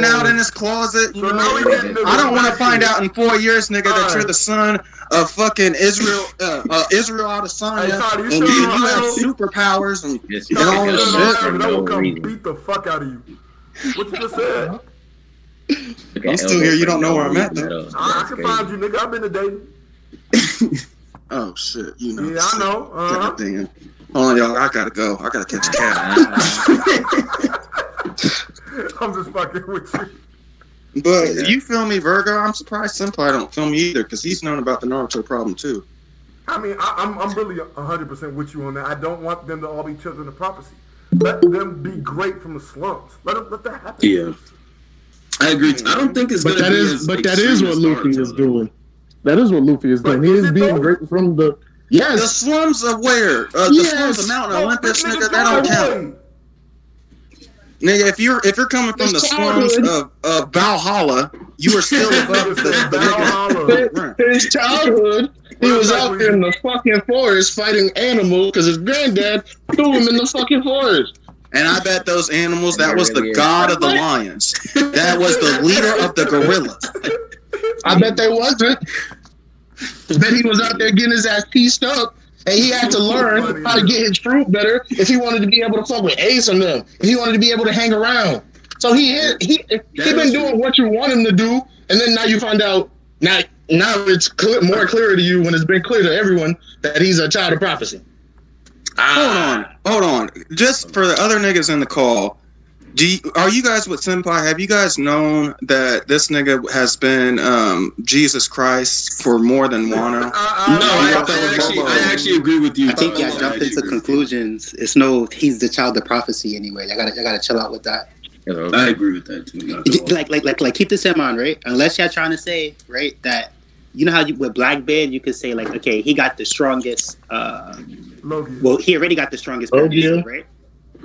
out in his closet. You know, I don't want to find out in 4 years, nigga, that you're the son of fucking Israel Adesanya, and you have superpowers and all this shit. I will come beat the fuck out of you. What you just said? I'm still here. You don't know where I'm at, though. I can find you, nigga. I've been to dating. Oh shit, you know. Yeah, I know. Damn. Hold on, y'all. I gotta go. I gotta catch a cab. I'm just fucking with you. But you feel me, Virgo? I'm surprised Senpai don't feel me either, because he's known about the Naruto problem too. I mean, I'm really 100% with you on that. I don't want them to all be children of prophecy. Let them be great from the slums. Let that happen. Yeah, I agree. I don't think it's. But that is what Luffy is doing. That is what Luffy is doing. He is being great from the. Yes. The slums of where? The slums of Mountain Olympus, nigga, that don't count. Nigga, if you're coming from the slums of Valhalla, you are still above the nigga. His childhood, he was out there in the fucking forest fighting animals because his granddad threw him in the fucking forest. And I bet those animals, that was the god of the lions. That was the leader of the gorillas. I bet they wasn't. I bet he was out there getting his ass pieced up, and he had to learn how to get his fruit better if he wanted to be able to fuck with Ace and them. If he wanted to be able to hang around. So he been doing what you want him to do, and then now you find out, now it's more clear to you when it's been clear to everyone that he's a child of prophecy. Hold on. Just for the other niggas in the call, are you guys with Senpai? Have you guys known that this nigga has been Jesus Christ for more than Wano? No, I actually agree with you. I think y'all jumped into conclusions. He's the child of prophecy anyway. I gotta chill out with that. I agree with that too. Like keep this in mind, right? Unless y'all trying to say, right, that you know how with Blackbeard you could say like, okay, he got the strongest. Well, he already got the strongest paramecia, right?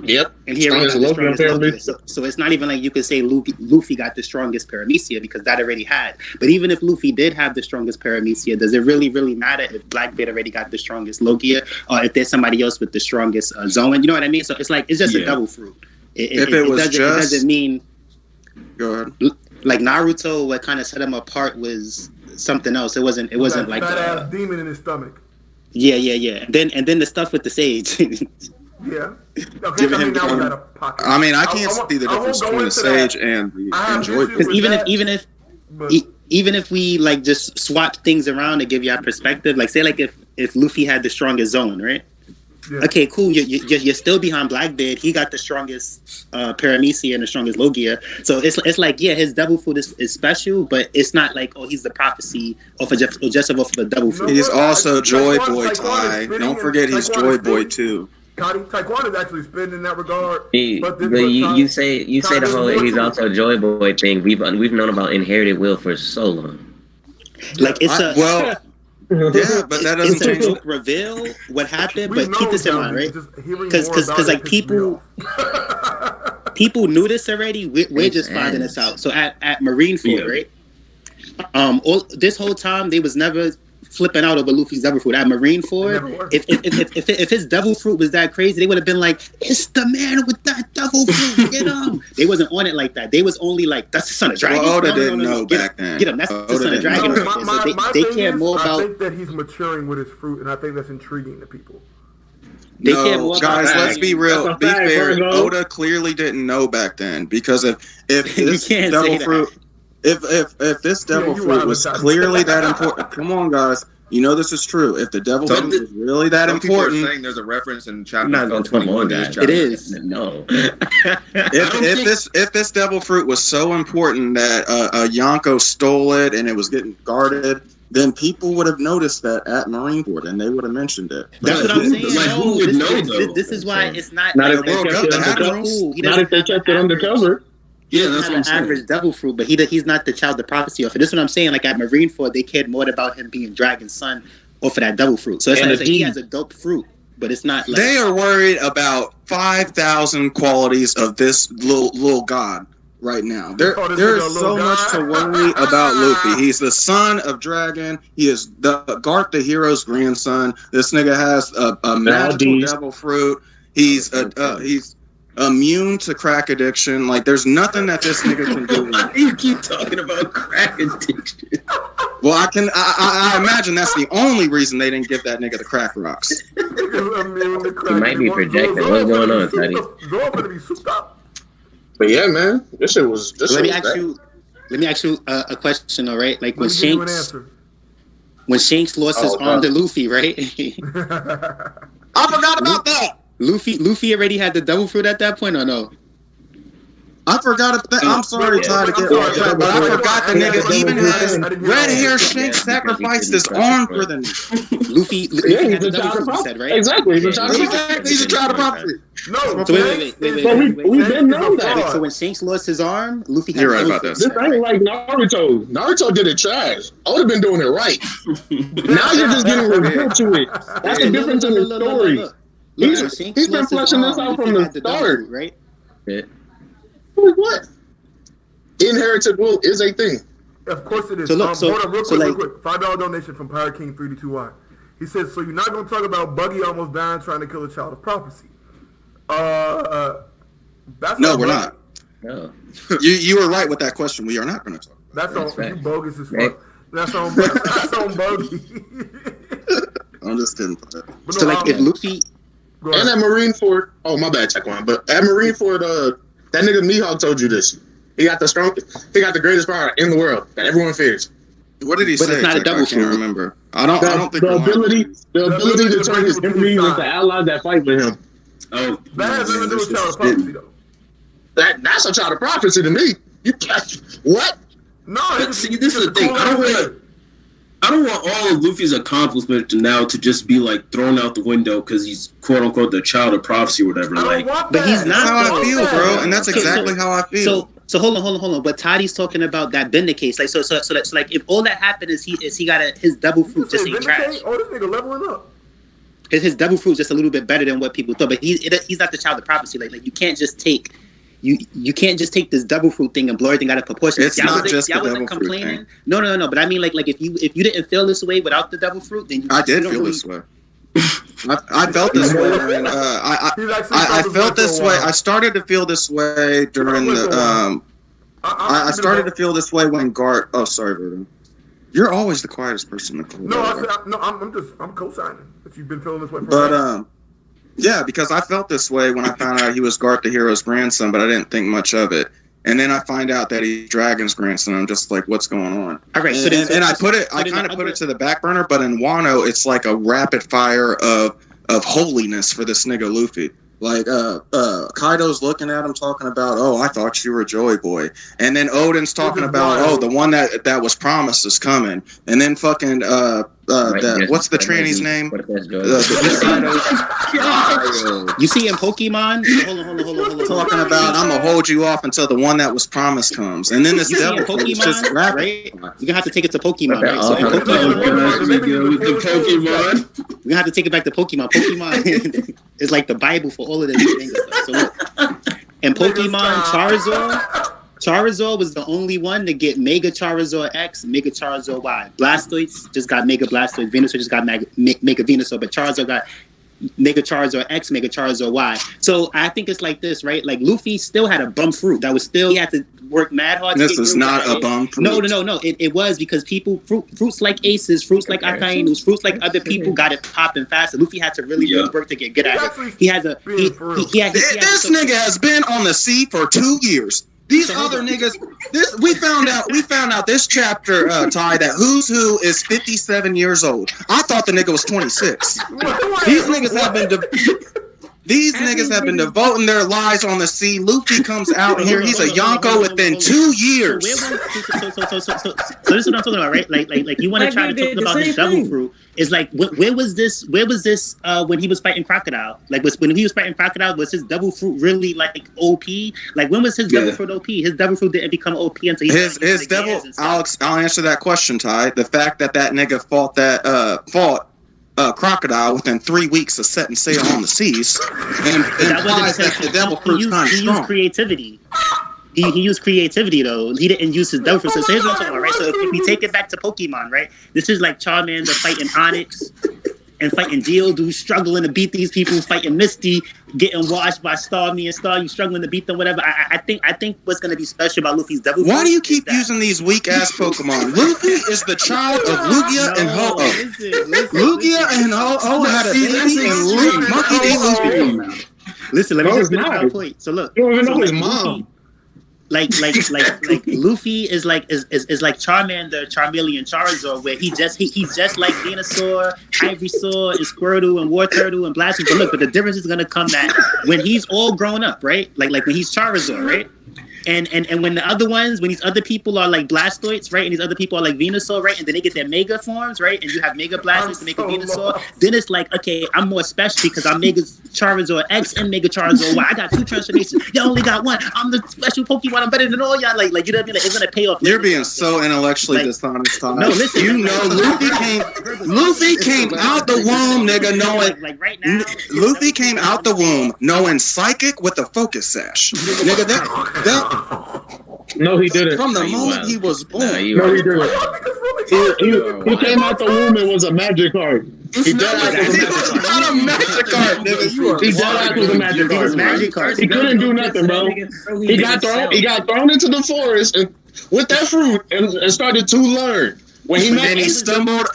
Yep. And he already got the strongest paramecia. So it's not even like you could say Luffy got the strongest paramecia because that already had. But even if Luffy did have the strongest paramecia, does it really matter if Blackbeard already got the strongest Logia or if there's somebody else with the strongest Zoan? You know what I mean? So it's like it's just a double fruit. It doesn't mean. Go ahead. Like Naruto, what kind of set him apart was something else. It wasn't like fat ass demon in his stomach. Yeah. And then the stuff with the sage. Yeah. Okay, I mean, I can't see the difference between the sage and the enjoy. Because even if we like just swap things around to give you a perspective, like say like if Luffy had the strongest zone, right? Yeah. Okay, cool. You're still behind Blackbeard. He got the strongest paramecia and the strongest Logia. So it's like, yeah, his devil fruit is special, but it's not like, oh, he's the prophecy of just off of a devil fruit. He's also Joy Boy Ty. Don't forget he's Joy Boy too. Taekwondo is actually spinning in that regard. But you say the whole he's also Joy Boy thing. We've known about inherited will for so long. Like it's yeah, but that doesn't change. It's a reveal what happened, but keep this in mind, right? Because like people knew this already. We're just finding this out. So at Marineford, right? This whole time they was never flipping out over Luffy's devil fruit. At Marineford, if his devil fruit was that crazy, they would have been like, "It's the man with that devil fruit, get him." They wasn't on it like that. They was only like, "That's the son of Dragon." Well, Oda didn't know back then. Get him. That's the son of Dragon. So they care more about. I think that he's maturing with his fruit, and I think that's intriguing to people. Guys, let's be real. Be fair. Oda clearly didn't know back then, because if this devil fruit. If this devil fruit was clearly that important, come on, guys. You know this is true. If the devil fruit is really that important, people are saying there's a reference in chapter. I'm not going to put more that. It is. No. if this devil fruit was so important that Yonko stole it and it was getting guarded, then people would have noticed that at Marineford and they would have mentioned it. That's what I'm saying. Like, who would know, though? This is why it's not. Not like, if they kept it undercover. Not if they kept it undercover. Yeah, that's what I'm saying. Average devil fruit, but he's not the child of prophecy. Or for this, what I'm saying, like at Marineford, they cared more about him being Dragon's son, or for that devil fruit. So it's like he has a dope fruit, but it's not. Like, they are worried about 5,000 qualities of this little god right now. There is so much to worry about Luffy. He's the son of Dragon. He is the Garth the hero's grandson. This nigga has a magical devil fruit. He's immune to crack addiction. Like, there's nothing that this nigga can do. Why do you keep talking about crack addiction? Well, I imagine that's the only reason they didn't give that nigga the crack rocks. You might be projecting. What's going on, Teddy? But yeah, man, this shit was. Let me ask you a question, all right? Like when Shanks lost his arm to Luffy, right? I forgot about that. Luffy already had the devil fruit at that point, or no? I forgot. I'm sorry, Ty, to get off track, but I forgot the nigga even has red hair. Shanks sacrificed his arm for them. Luffy had the devil fruit, you said, right? Exactly. He's a child of prophecy. No, so wait. We've been known that. So when Shanks lost his arm, Luffy had You're right about that. This ain't like Naruto. Naruto did it trash. I would have been doing it right. Now you're just getting revealed to it. That's the difference in the story. He's been fleshing this out from the start, right? Yeah. What? Inherited will is a thing. Of course it is. So look, hold on, real quick. $5 donation from Pirate King 322Y. He says, so you're not going to talk about Buggy almost dying trying to kill a child of prophecy. That's no, we're not. No. You were right with that question. We are not going to talk about that's on you bogus as fuck. Right. That's on Buggy. I'm just kidding. So like if Luffy and at Marineford, oh my bad, Checkline, but at Marineford, that nigga Mihawk told you this. He got the greatest power in the world that everyone fears. What did he say? But it's not a double I can't fruit. remember. I don't think the ability to turn his enemies into allies that fight for him. Oh, that has nothing to do with child of prophecy, though. That's a child of prophecy to me. What? No, see, this is the thing. I don't want all of Luffy's accomplishments now to just be like thrown out the window because he's quote unquote the child of prophecy or whatever. Like, but he's not. That's how I feel, bro, and that's exactly how I feel. So hold on. But Toddy's talking about that been the case. Like so that's like if all that happened is he got his double fruit just ain't trash. Oh, this nigga leveling up. His double fruit is just a little bit better than what people thought. But he's not the child of prophecy. Like you can't just take. You can't just take this double fruit thing and blow everything out of proportion. It's not just the double fruit thing. No. But I mean, like if you didn't feel this way without the double fruit, then I did feel this way. I felt this way. I felt this way. I started to feel this way during the. I started to feel this way when Gart. Oh, sorry, Bruno. You're always the quietest person in the club. I'm co-signing that you've been feeling this way. Yeah, because I felt this way when I found out he was Garth the hero's grandson, but I didn't think much of it. And then I find out that he's Dragon's grandson. I'm just like, what's going on? All right, and I kind of put it to the back burner, but in Wano, it's like a rapid fire of holiness for this nigga Luffy. Like, Kaido's looking at him talking about, oh, I thought you were Joy Boy. And then Odin's talking about, oh, the one that was promised is coming. And then fucking, what's the tranny's name? You see in Pokemon? Hold on. Talking about, I'm going to hold you off until the one that was promised comes. And then this devil is just rapid. Right? You're going to have to take it to Pokemon, right? So with the Pokemon. We're going to have to take it back to Pokemon. Pokemon is like the Bible for all of this things. So look, and Pokemon Charizard was the only one to get Mega Charizard X, Mega Charizard Y. Blastoise just got Mega Blastoise. Venusaur just got Mega Venusaur, but Charizard got Mega Charizard X, Mega Charizard Y. So I think it's like this, right? Like Luffy still had a bum fruit that was still, he had to work mad hard. This is not a bum fruit. No. It was because people, fruits like Aces, fruits like Akainus, fruits like other people got it popping faster. Luffy had to really work to get good at it. This nigga has been on the sea for 2 years. These other niggas. We found out this chapter, Ty, that Who's Who is 57 years old. I thought the nigga was 26. These niggas have been devoting their lives on the sea. Luffy comes out here. He's a Yonko within 2 years. So this is what I'm talking about, right? Like you want to try to talk about his devil fruit. Is like where was this when he was fighting Crocodile? Like when he was fighting Crocodile, was his devil fruit really like OP? Like when was his devil fruit OP? His devil fruit didn't become OP until his devil. I'll answer that question, Ty. The fact that nigga fought Crocodile within 3 weeks of setting sail on the seas implies that the devil fruit's kind of strong. He used creativity. He used creativity though. He didn't use his devil fruit. So here's what I'm talking about, right? So if we take it back to Pokemon, right? This is like Charmander fighting Onyx and fighting Geodude, struggling to beat these people, fighting Misty, getting washed by Starmie and Staryu, struggling to beat them, whatever. I think what's gonna be special about Luffy's devil fruit. Why do you keep using these weak ass Pokemon? Luffy is the child of Lugia and Ho-Oh. Lugia and Ho-Oh had a baby and Monkey D. Luffy. Listen, let me just finish my point. So look, you don't even know his mom. Like Luffy is like Charmander, Charmeleon, Charizard, where he's just like Venusaur, Ivysaur, and Squirtle, and Wartortle, and Blastoise. But the difference is gonna come that when he's all grown up, right? Like when he's Charizard, right? And when the other ones, when these other people are like Blastoids, right? And these other people are like Venusaur, right? And then they get their Mega forms, right? And you have Mega Blastoise to make a Venusaur. Then it's like, okay, I'm more special because I'm Mega Charizard X and Mega Charizard Y. I got 2 transformations. You only got 1. I'm the special Pokemon. I'm better than all y'all. Like you know what I mean? Like it's gonna pay off. You're being so intellectually dishonest, Tom. No, listen. You know, Luffy came out the womb, nigga, knowing. Like right now, Luffy came out the womb knowing psychic with a focus sash. Nigga, that. No, he didn't. From the moment he was born. No, he didn't. He came out the womb and was a magic card. He not a magic card, nigga. He died was a magic card. He couldn't do nothing, bro. He got thrown into the forest and with that fruit and started to learn. When he stumbled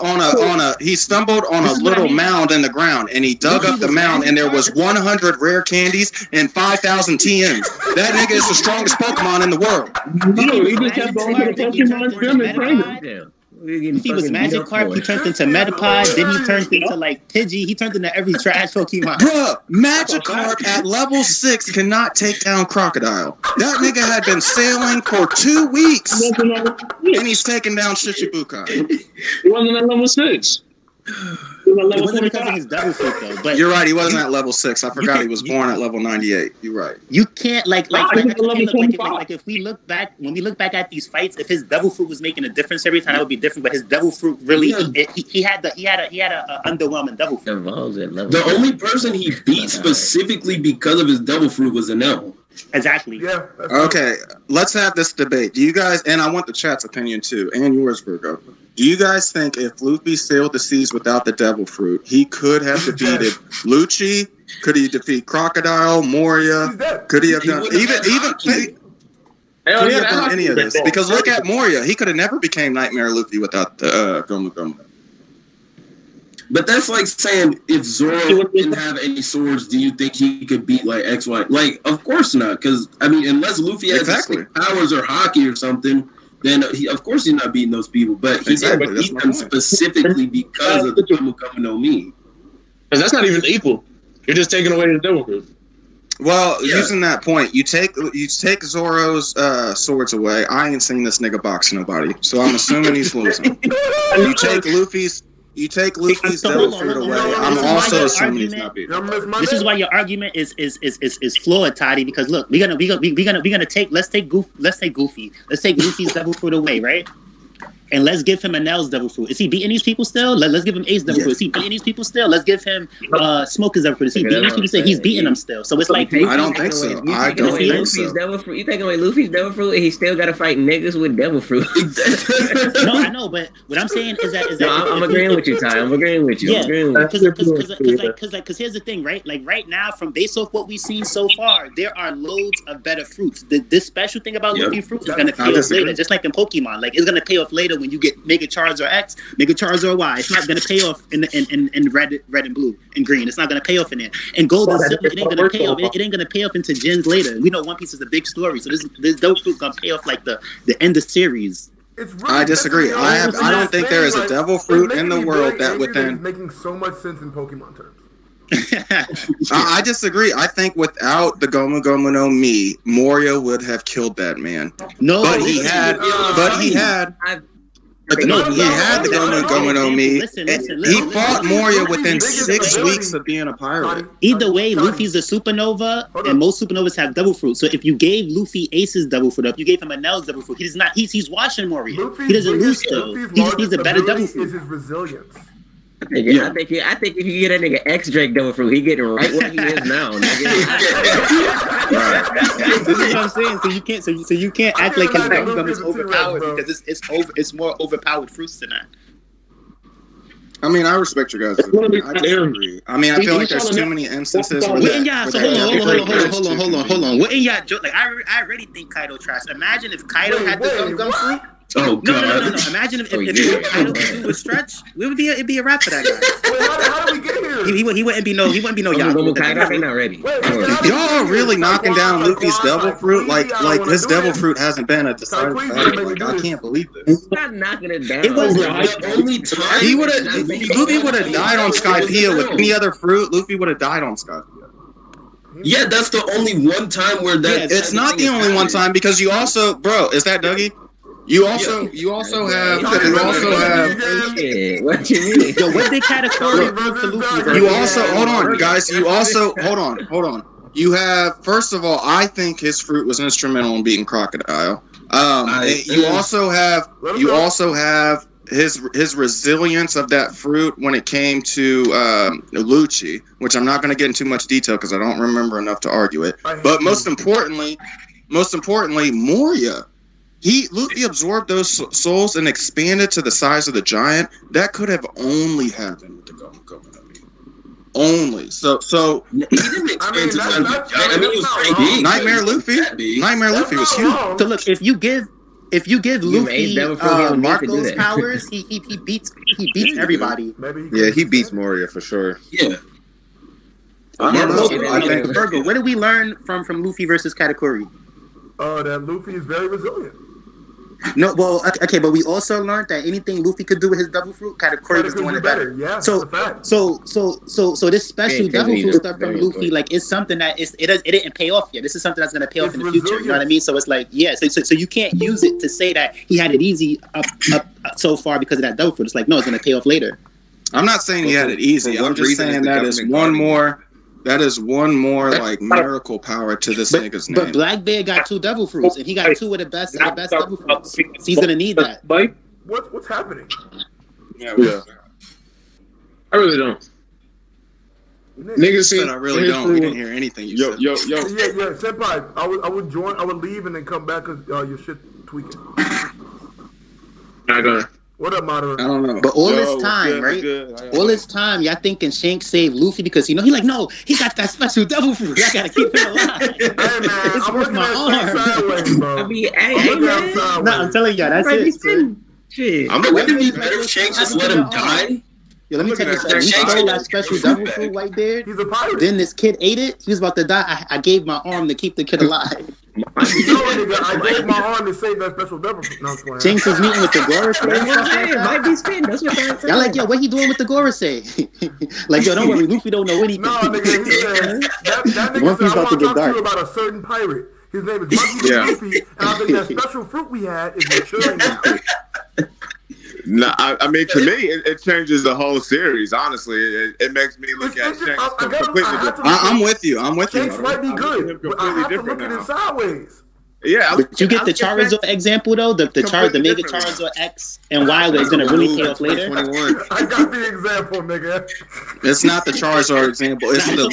on a little mound in the ground, and he dug up the mound, and there was 100 rare candies and 5,000 TMs. That nigga is the strongest Pokemon in the world. He just kept going to the Pokemon gym and training. If he was Magikarp, he turned into Metapod, then he turned into like Pidgey, he turned into every trash Pokemon. Bruh, Magikarp at level 6 cannot take down Crocodile. That nigga had been sailing for 2 weeks, and he's taking down Shichibukai. He wasn't at level 6. It wasn't because of his devil fruit though. But you're right, he wasn't at level 6. I forgot he was born at level 98. You're right. You can't if we look back, when we look back at these fights, if his devil fruit was making a difference every time, that would be different. But his devil fruit really, he had a underwhelming devil fruit. The only person he beat specifically because of his devil fruit was Enel. Exactly. Yeah. Okay, let's have this debate. Do you guys, and I want the chat's opinion too, and yours, Virgo. Do you guys think if Luffy sailed the seas without the devil fruit, he could have defeated Lucci? Could he defeat Crocodile, Moria? Could he have done any of this? Because look at Moria. He could have never became Nightmare Luffy without the Gomu Gomu. But that's like saying if Zoro didn't have any swords, do you think he could beat like X, Y? Like, of course not. Because, I mean, unless Luffy has powers or hockey or something, then of course he's not beating those people. But he didn't beat them specifically because of the Gomu Gomu no Mi. Because that's not even equal. You're just taking away the devil fruit. Well, using that point, you take Zoro's swords away. I ain't seen this nigga box nobody, so I'm assuming he's losing. You take Luffy's devil fruit away. I'm also assuming he's not beating. This is why your argument is flawed, Toddy. Because look, let's take Goofy. Let's take Goofy's devil fruit away, right? And let's give him Enel's devil fruit. Is he beating these people still? Let's give him Ace devil fruit. Is he beating these people still? Let's give him Smoker's devil fruit. Is he beating these people still? He's beating them still. So it's like I don't think so. I don't think so. You taking away Luffy's devil fruit, and he still got to fight niggas with devil fruit. No, I know, but what I'm saying is that I'm agreeing with you, Ty. I'm agreeing with you. Yeah, because here's the thing, right? Like right now, from based off what we've seen so far, there are loads of better fruits. This special thing about Luffy fruit is gonna pay off later, just like in Pokemon. Like it's gonna pay off later later when you get Mega Charizard X, Mega Charizard Y. It's not gonna pay off in red and blue and green. It's not gonna pay off in there. And gold and silver, it ain't gonna pay off. It ain't gonna pay off into gens later. We know One Piece is a big story, so this devil fruit gonna pay off like the end of series. Really I disagree. I don't think there is a devil fruit in the world that within making so much sense in Pokemon terms. I disagree. I think without the Gomu Gomu no Mi, Moria would have killed that man. No, but he had the Gomu Gomu no Mi. He fought Moria within 6 weeks of being a pirate. Either way, Luffy's a supernova, and most supernovas have devil fruit. So if you gave Luffy Ace's devil fruit up, you gave him Anel's devil fruit. He's not. He's washing Moria. He doesn't lose still. He just needs a better devil fruit. Is his resilience. I think if you get that nigga X Drake devil fruit, he getting right where he is now. This is what I'm saying. So you can't act like his gum is overpowered because it's more overpowered fruits than that. I mean, I respect you guys. I disagree. I mean, I feel like there's too many instances where hold on. Wouldn't y'all joke? Like, I already think Kaido trash. Imagine if Kaido had the gum fruit. Oh god! No. Imagine if Kaido could do a stretch, it'd be a wrap for that guy. Wait, how did we get here? He wouldn't be no Yahoo. Kaido ain't not ready. y'all are really knocking down Luffy's devil fruit. Like his devil fruit hasn't been a decisive factor. Like, I can't believe this. I'm not knocking it down. It was the only time Luffy would have died on Skypiea with any other fruit. Luffy would have died on Skypiea. Yeah, that's the only one time where that. It's not the only one time because you also, bro. Is that Dougie? You also have. What you mean? Yo, what they category for Luffy? You also hold on, guys. You also hold on. You have first of all, I think his fruit was instrumental in beating Crocodile. You also have his resilience of that fruit when it came to Lucci, which I'm not going to get into much detail because I don't remember enough to argue it. But most importantly, Moria. Luffy absorbed those souls and expanded to the size of the giant. That could have only happened with the Gomu Gomu no Mi. Only. So he didn't expand to the giant. I mean, he was pretty big. Nightmare Luffy was huge. So look, if you give Luffy Marco's powers, he beats everybody. Yeah, he beats Moria for sure. Yeah. I think Virgo, what did we learn from Luffy versus Katakuri? That Luffy is very resilient. No, well, okay, but we also learned that anything Luffy could do with his devil fruit, Katakuri was doing it better. Yeah, so this special devil fruit stuff from Luffy, like, it's something that it didn't pay off yet. This is something that's gonna pay off in the future. You know what I mean? So it's like, yeah. So you can't use it to say that he had it easy up so far because of that devil fruit. It's like, no, it's gonna pay off later. I'm not saying he had it easy. I'm just saying that is one more. That is one more like miracle power to this nigga's name. But Black Bear got 2 devil fruits, and he got 2 of the best devil fruits. So he's gonna need that. What's happening? Yeah. I really don't. Niggas said I really don't. We didn't hear anything you said. Yo. Yeah, senpai. I would join. I would leave and then come back because your shit tweaking. I got it. What up, moderator? I don't know. But all this time, right? All this time, y'all thinking Shanks saved Luffy because he like, no, he got that special devil fruit. I gotta keep him alive. Hey man, it's worth my arm. Sideways, bro. I mean, hey man. Nah, I'm telling y'all, that's it. Shit. Wouldn't it be better if Shanks just let him die? Yo, let me tell you something. He stole that special devil fruit, Whitebeard. He's a pirate. Then this kid ate it. He was about to die. I gave my arm to keep the kid alive. I gave my arm to save that special devil fruit. No, Shanks was meeting with the Gorosei. Might be spin. That's what I'm saying. Y'all like, yo, what he doing with the Gorosei? Like, yo, don't worry, Luffy don't know anything. No, nigga, he said, that nigga said, I want to talk to you about a certain pirate. His name is Luffy, and I think that special fruit we had is maturing now. No, I mean, to me, it changes the whole series. Honestly, it makes me look at Shanks completely different. I'm with you. Shanks might be good, but I have to look at it sideways. Yeah, but you get the Charizard example though. The Mega Charizard X and Y was gonna really pay off later. I got the example, nigga. It's not the Charizard example. It's the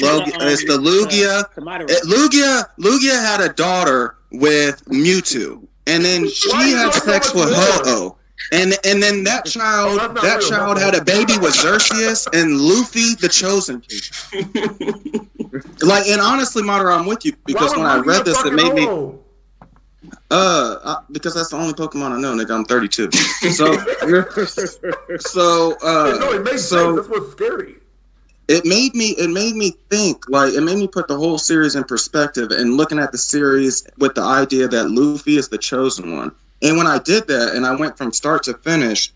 Lugia. Lugia had a daughter with Mewtwo, and then she had sex with Ho-Oh. And then that child had a baby with Xerxes and Luffy the Chosen King. Like, and honestly, Madara, I'm with you because when I read this, it made me. Because that's the only Pokemon I know, nigga. I'm 32. So, no, it makes sense. That's what's scary. It made me think, like, it made me put the whole series in perspective and looking at the series with the idea that Luffy is the chosen one. And when I did that and I went from start to finish,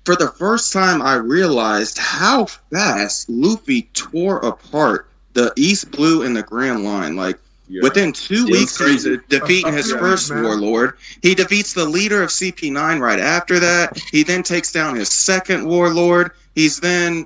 for the first time I realized how fast Luffy tore apart the East Blue and the Grand Line. Like, within 2 weeks, he's defeating his first warlord. He defeats the leader of CP9 right after that. He then takes down his second warlord. He's then,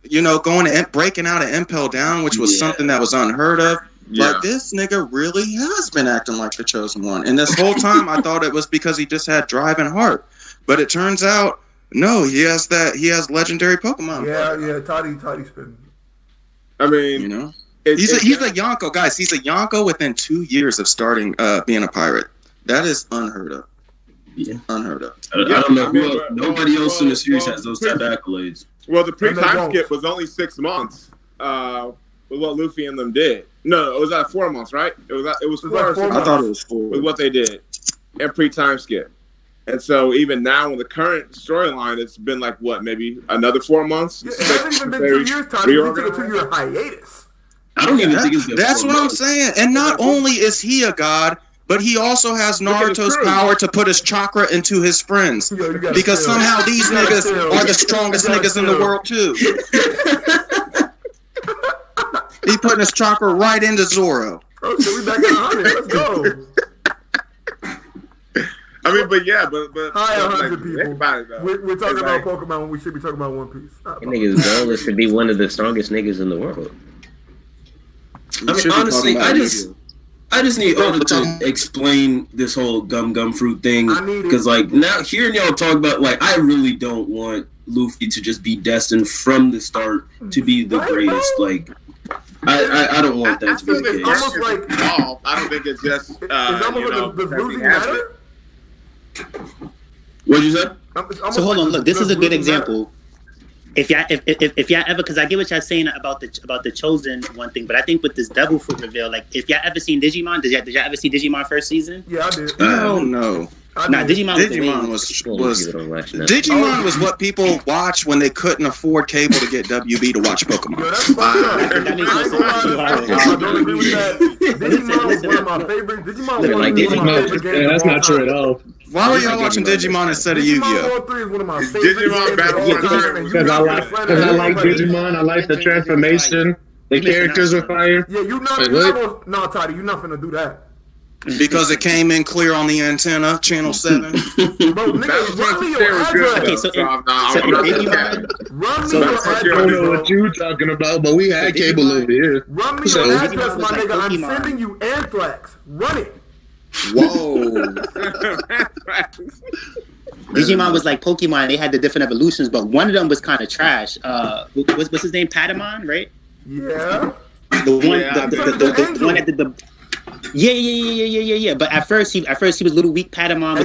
going to breaking out of Impel Down, which was something that was unheard of. Yeah. Like, this nigga really has been acting like the chosen one. And this whole time, I thought it was because he just had drive and heart. But it turns out, no, he has legendary Pokemon. Yeah, Toddy spin. I mean, he's a Yonko, guys. He's a Yonko within 2 years of starting being a pirate. That is unheard of. Yeah, unheard of. I don't know. Nobody else in the series has those type of accolades. Well, the pre-time skip was only 6 months. With what Luffy and them did. No, it was at 4 months, right? It was 4 or 6 months. I thought it was 4. With what they did and pre-time skip. And so even now in the current storyline, it's been like, what, maybe another 4 months? Yeah, it hasn't even been 2 years, Tommy. We took a 2-year hiatus. I don't even think it's been That's what I'm saying. And not only is he a god, but he also has Naruto's power to put his chakra into his friends. Because somehow these niggas are the strongest niggas in the world, too. He putting his chakra right into Zoro. Oh, so we back at 100. Let's go. I mean, but hi, 100 people. We're talking about Pokemon when we should be talking about One Piece. That nigga's goal is to be one of the strongest niggas in the world. I mean, honestly, I just need Oda to explain this whole gum fruit thing, because like now hearing y'all talk about, like, I really don't want Luffy to just be destined from the start to be the greatest. Like, I don't want that to be the case. Almost like, I don't think it's just does losing matter? What'd you say? So hold on, look, this is a good example. If y'all ever, because I get what y'all saying about the chosen one thing, but I think with this devil fruit reveal, like, if y'all ever seen Digimon, did y'all ever see Digimon first season? Yeah, I did. No. Nah, Digimon was what people watch when they couldn't afford cable to get WB to watch Pokemon. Yo, that's I don't agree with that. Digimon was one of my favorites. That's not true at all. Why were y'all watching Digimon instead of Yu-Gi-Oh? Digimon 3 is one of my favorites. Digimon Battle because I like Digimon. I like the transformation. The characters are fire. Yeah, Toddy, you're not finna do that. Because it came in clear on the antenna, channel 7. Bro, nigga, run me your address. Okay, so I don't know what you talking about, but we had cable over here. Run me your address, my nigga. I'm sending you Anthrax. Run it. Whoa. Digimon was like Pokemon. They had the different evolutions, but one of them was kind of trash. What's his name? Patamon, right? Yeah. The one that did the. Yeah. But at first he was little weak Patamon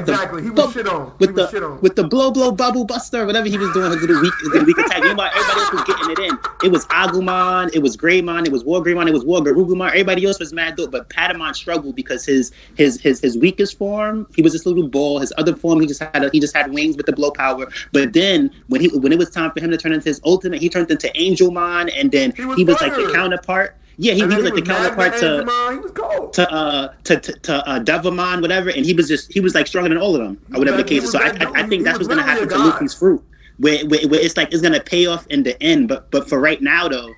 with the blow bubble buster, whatever he was doing, his little weak attack. You know, everybody else was getting it in. It was Agumon, it was Greymon, it was War Greymon, it was War Garugumon. Everybody else was mad though, but Patamon struggled because his weakest form, he was this little ball. His other form, he just had wings with the blow power. But then when it was time for him to turn into his ultimate, he turned into Angelmon, and then he was like the counterpart. Yeah, he was like the counterpart to Devilmon, whatever, and he was like stronger than all of them, or whatever the case is. So I think that's what's gonna happen to Luffy's fruit, where it's like it's gonna pay off in the end. But for right now though,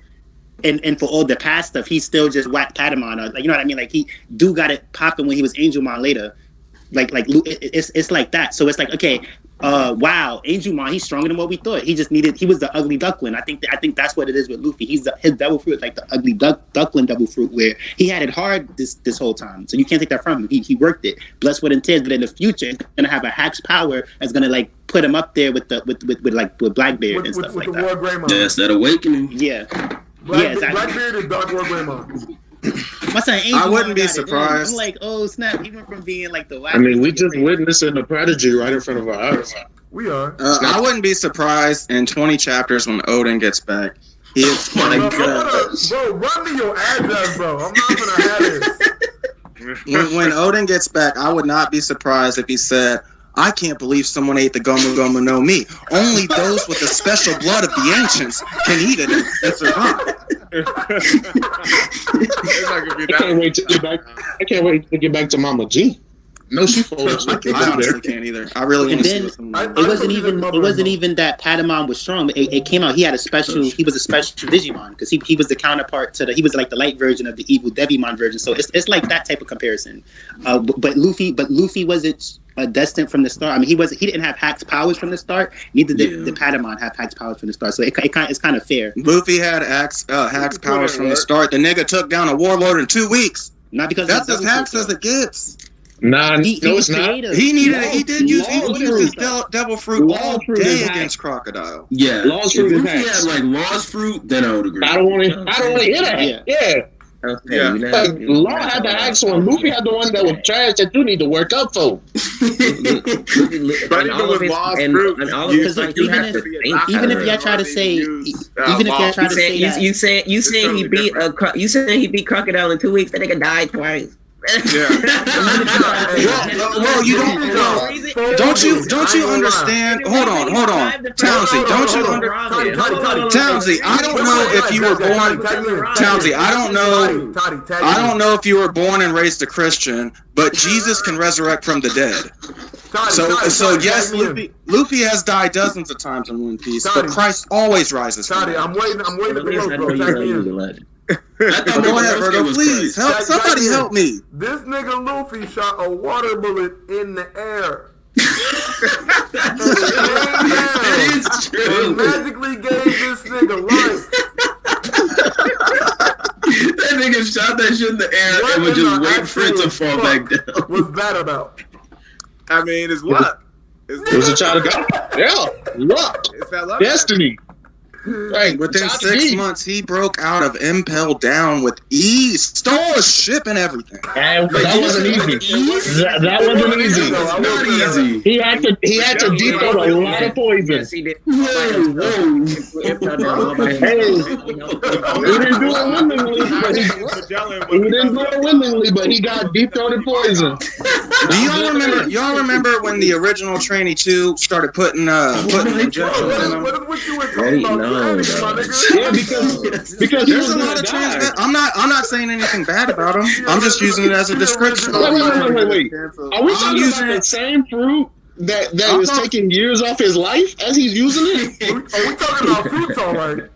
and for all the past stuff, he's still just whack Patamon. Like, you know what I mean? Like, he got it popping when he was Angelmon later. Like it's like that. So it's like, okay, wow, Angelmon, he's stronger than what we thought. He was the ugly duckling. I think that's what it is with Luffy. His devil fruit, like the ugly duckling devil fruit, where he had it hard this whole time. So you can't take that from him. He worked it, blood, sweat, and tears. But in the future, he's gonna have a hack's power that's gonna like put him up there with Blackbeard and stuff like that. That's that awakening. Yeah. Exactly. Blackbeard is Dark War Greymon. My son Angel, I wouldn't be surprised. I'm like, oh snap! He went from being like the. I mean, we just witnessing the prodigy right in front of our eyes. We are. I wouldn't be surprised in 20 chapters when Odin gets back. Bro, run me your address, bro. I'm not gonna have this. when Odin gets back, I would not be surprised if he said, I can't believe someone ate the Gomu Gomu no Mi. Only those with the special blood of the ancients can eat it and survive. I can't wait to get back to Mama G. No, she folds. I honestly can't either. I really want to see it wasn't even that Patamon was strong. But it came out. He was a special Digimon because he was the counterpart to he was like the light version of the evil Devimon version. So it's like that type of comparison. But Luffy wasn't destined from the start. I mean, he didn't have Hack's powers from the start. Neither did the Patamon have Hack's powers from the start. So it's kind of fair. Luffy had Hack's powers from the start. The nigga took down a warlord in 2 weeks. Not because that's as Hack's as it gets. Nah, it's not. He did use his devil fruit all day against Crocodile. Yeah, Law's fruit. If he had like Law's fruit, then I would agree. I don't want to hear that. Yeah. Okay, like, Law had the actual one. Luffy had the one that was trash that you need to work up for. But even with Law's fruit, even if y'all try to say, you saying he beat Crocodile in 2 weeks, that nigga died twice. Yeah. well, you don't you understand? Hold on, Townsy. Townsy, I don't know if you were born. Townsy, I don't know if you were born and raised a Christian, but Jesus can resurrect from the dead. So yes, Luffy has died dozens of times in One Piece, but Christ always rises from the dead. I'm waiting for Go ahead, Virgo, please. Somebody help me. This nigga Luffy shot a water bullet in the air. It is true. He magically gave this nigga life. That nigga shot that shit in the air and would just wait for it to fall back down. What's that about? I mean, it's luck. It was a child of God. Yeah, luck. It's that luck. Destiny. Right, within 6 months, he broke out of Impel Down with ease, stole a ship and everything. And that wasn't easy. That wasn't easy. Not easy. He had to deep throat a lot of poison. Yes, he did. He didn't do it willingly, but he got deep throated poison. Do y'all remember when the original Trainee 2 started putting injections in them? What you were talking about? Yeah, because there's a lot of trans. I'm not saying anything bad about him. I'm just using it as a description. Wait. Are we talking about the same fruit that was taking years off his life as he's using it? Are we talking about fruits, all right?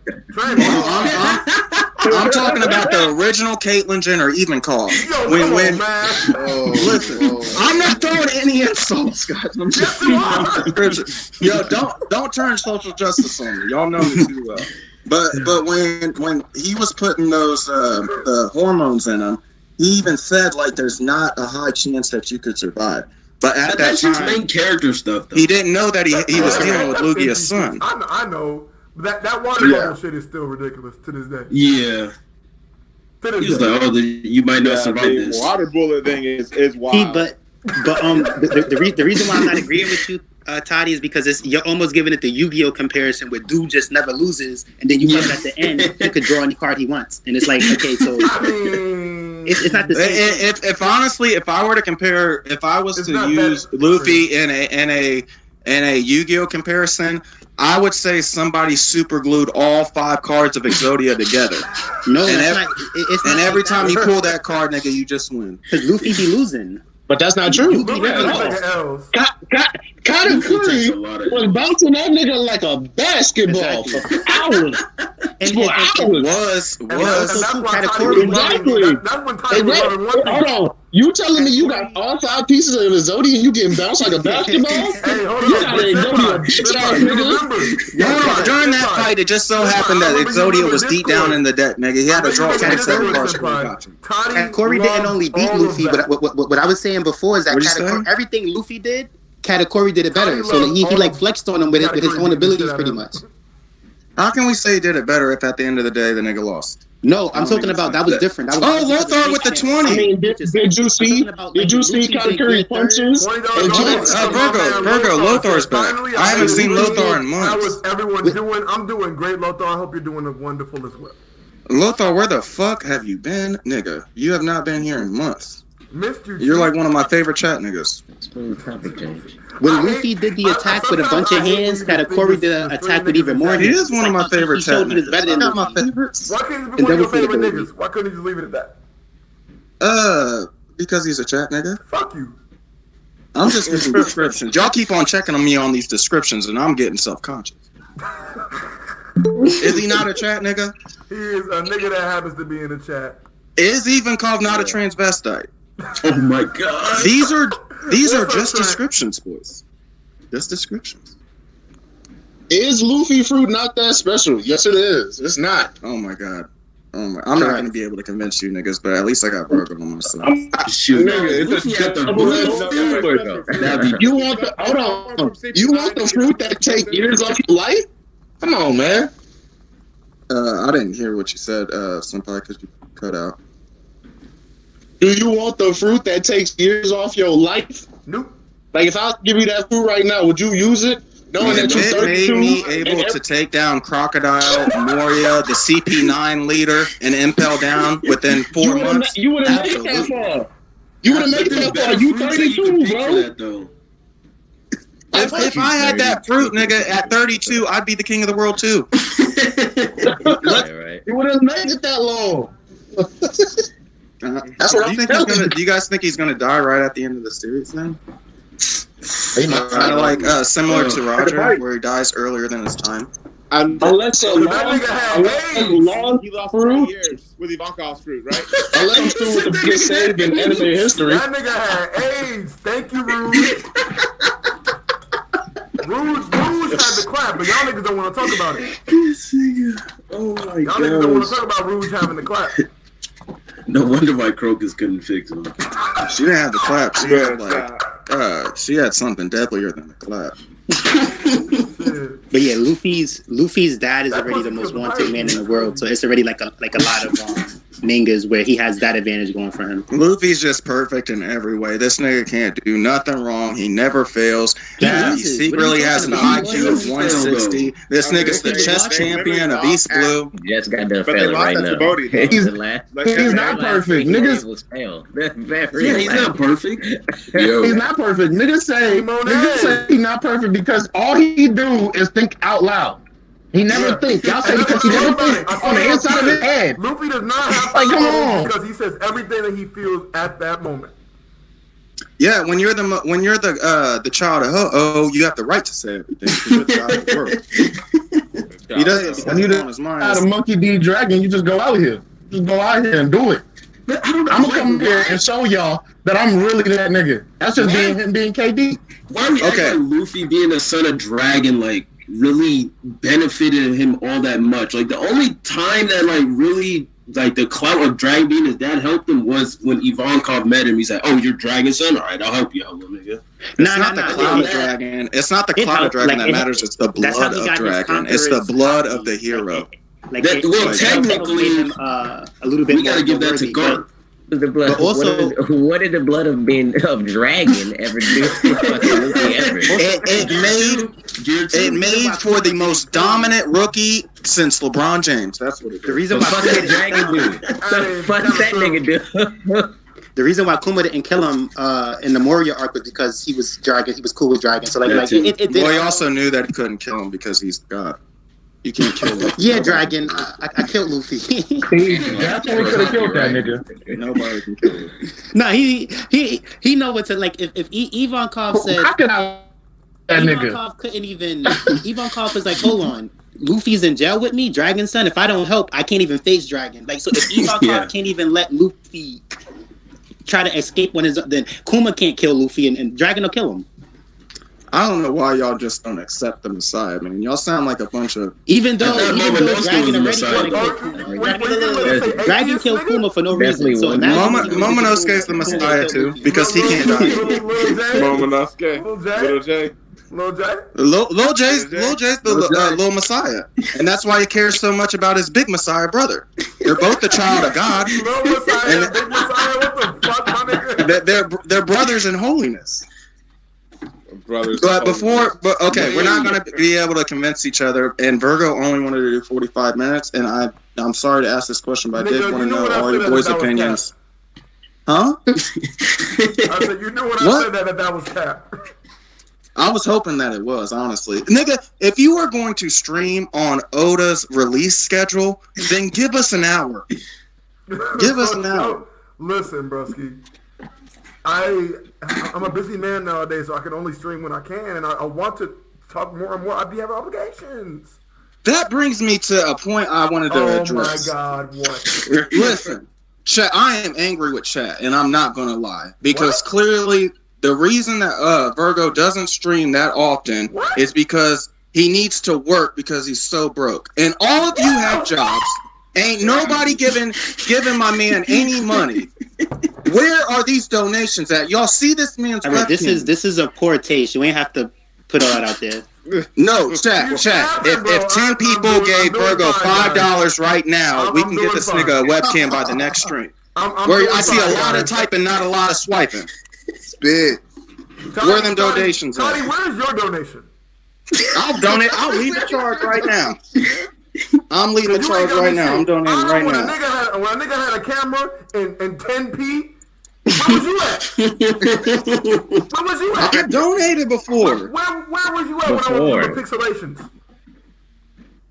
I'm talking about the original Caitlyn Jenner even call. Listen, I'm not throwing any insults, guys. I'm just don't turn social justice on me. Y'all know me too well. But when he was putting those the hormones in him, he even said like there's not a high chance that you could survive. But at that time, that's main character stuff. Though. He didn't know that he was dealing with Lugia's son. I know. That water bottle shit is still ridiculous to this day. Yeah. He's like, you might not survive this. Water bullet thing is wild. But the reason why I'm not agreeing with you, Toddy, is because you're almost giving it the Yu-Gi-Oh comparison where dude just never loses, and then you come at the end, he could draw any card he wants, and it's like, okay, so it's not the same. If honestly, if I were to compare, if I was to use Luffy in a Yu-Gi-Oh comparison, I would say somebody super glued all 5 cards of Exodia together. No, and every time you pull that card, nigga, you just win. Because Luffy be losing. But that's not true. Katakuri was bouncing that nigga like a basketball for hours. Was. Exactly. Hold on. You telling me you got all 5 pieces of Exodia and you getting bounced like a basketball? Hey, hold you got Exodia, bitch ass nigga. During that fight, it just so happened that Exodia was deep down in the deck, nigga. He had to draw 27 cards before he got you. Katakuri didn't only beat Luffy, but what I was saying before is that everything Luffy did, Katakuri did it better. So he like flexed on him with his own abilities pretty much. How can we say he did it better if at the end of the day the nigga lost? No, I'm talking about that was different. That was Lothar with the 20. I mean, did you see Katakuri punches? Virgo, Lothar's back. I haven't seen Lothar in months. How is everyone doing? I'm doing great, Lothar. I hope you're doing wonderful as well. Lothar, where the fuck have you been? Nigga, you have not been here in months. Missed you. You're like one of my favorite chat niggas. Topic change. When Luffy did the attack with a bunch of hands, Katakuri did the attack with even more hands. He is one of my favorite chat He was better than my favorites. Why couldn't he be one of your favorite niggas? Why couldn't he just leave it at that? Because he's a chat nigga. Fuck you. I'm just getting descriptions. Y'all keep on checking on me on these descriptions, and I'm getting self-conscious. Is he not a chat nigga? He is a nigga that happens to be in the chat. Is Ivankov not a transvestite? Oh my god. These are just descriptions, boys. Just descriptions. Is Luffy fruit not that special? Yes, it is. It's not. Oh my god. I'm not going to be able to convince you niggas, but at least I got Virgo on my side. Shoot, Nigga, it's a You want the hold on? You want the fruit that take years off your life? Come on, man. I didn't hear what you said, Senpai, because you cut out. Do you want the fruit that takes years off your life? Nope. Like if I give you that fruit right now, would you use it? Knowing that you're 32, made me able to take down Crocodile, Moria, the CP9 leader, and Impel down within 4 months. You would have made it that far. You would have made it that far. You 32, bro. If I had that fruit, nigga, at 32, I'd be the king of the world too. Right. You would have made it that long. That's what I'm thinking. Do you guys think he's gonna die right at the end of the series then? Kind of like similar to Roger, where he dies earlier than his time. Unless a long he lost 3 years with Ivankov's fruit, right? unless he's still with the biggest save in anime history. That nigga had AIDS. Thank you, Rouge. Rouge had the clap, but y'all niggas don't want to talk about it. Oh my Y'all niggas don't want to talk about Rouge having the clap. No wonder why Crocus couldn't fix him. She didn't have the clap. She had she had something deadlier than the clap. But yeah, Luffy's dad is already the most wanted man in the world, so it's already like a lot of mangas where he has that advantage going for him. Luffy's just perfect in every way. This nigga can't do nothing wrong. He never fails. He secretly has an IQ of 160. This nigga's the chess champion of East Blue. Just got done failing right now. He's not perfect. Niggas. Yeah, he's not perfect. He's not perfect. Niggas say he's not perfect because all he do is think out loud. He never thinks. Y'all say because he never thinks on the inside of his head. Luffy does not have come on. because he says everything that he feels at that moment. Yeah, when you're the child of Ho-Oh, you have the right to say everything because you're the child of the world. He doesn't. When you're on his mind. Out of Monkey D. Dragon, you just go out here. Just go out here and do it. I'm gonna come here and show y'all that I'm really that nigga. That's just being KD. Why are we acting like Luffy being a son of dragon really benefited him all that much? Like the only time that really the clout of Dragon being his dad helped him was when Ivankov met him. He's like, "Oh, you're Dragon son? All right, I'll help you out, little nigga." It's not the clout of Dragon. It's not the clout of Dragon that matters. It's the blood of Dragon. It's the blood of the hero. Technically, a little bit. We gotta give that to Garp. The blood. But also, what did the blood of Dragon ever do? It made for the most dominant rookie since LeBron James. That's what it is. The reason why that Dragon do. Fuck that nigga do. The reason why Kuma didn't kill him in the Moria arc was because he was Dragon. He was cool with Dragon. So it did. Well, he also knew that he couldn't kill him because he's God. You can't kill him. Yeah, Dragon. I killed Luffy. That's why we could have killed that nigga. Nobody can kill him. No, he know what to like. If Ivankov said, how could I? That nigga. Ivankov couldn't even. Ivankov was like, hold on. Luffy's in jail with me, Dragon son. If I don't help, I can't even face Dragon. Like, so if Ivankov can't even let Luffy try to escape when then Kuma can't kill Luffy and Dragon will kill him. I don't know why y'all just don't accept the Messiah, man. Y'all sound like a bunch of... Even though Dragon already Dragon killed Kuma for no reason. So Momonosuke is the Messiah too, because he can't die. Momonosuke. Lil Jay's the little Messiah. And that's why he cares so much about his big Messiah brother. They're both the child of God. Little Messiah, big Messiah, what the fuck, my nigga? They're brothers in holiness. Brothers, we're not going to be able to convince each other. And Virgo only wanted to do 45 minutes, and I'm sorry to ask this question, but I did want to know all your boys' opinions. Huh? I said, you knew when I said that was cap. I was hoping that it was, honestly. Nigga, if you are going to stream on Oda's release schedule, then give us an hour. Give us an hour. Listen, broski. I'm a busy man nowadays, so I can only stream when I can, and I want to talk more and more. I do have obligations. That brings me to a point I wanted to address. Oh my God, what? Listen, chat, I am angry with chat, and I'm not going to lie. Because clearly, the reason that Virgo doesn't stream that often is because he needs to work because he's so broke. And all of you have jobs. Ain't nobody giving my man any money. Where are these donations at? Y'all see this man's webcam? This is a poor taste. You ain't have to put all that out there. No, chat. If 10 people gave Virgo $5 right now, we can get this nigga a webcam by the next stream. Where I see a lot of typing, not a lot of swiping. Spit. Where are them donations at? Toddy, where's your donation? I'll donate. I'll leave the charge right now. I'm leaving the charge right now. I'm donating right now. When a nigga had a camera and 10p, where was you at? Where was you at? I donated before. Where was you at when I was doing pixelations?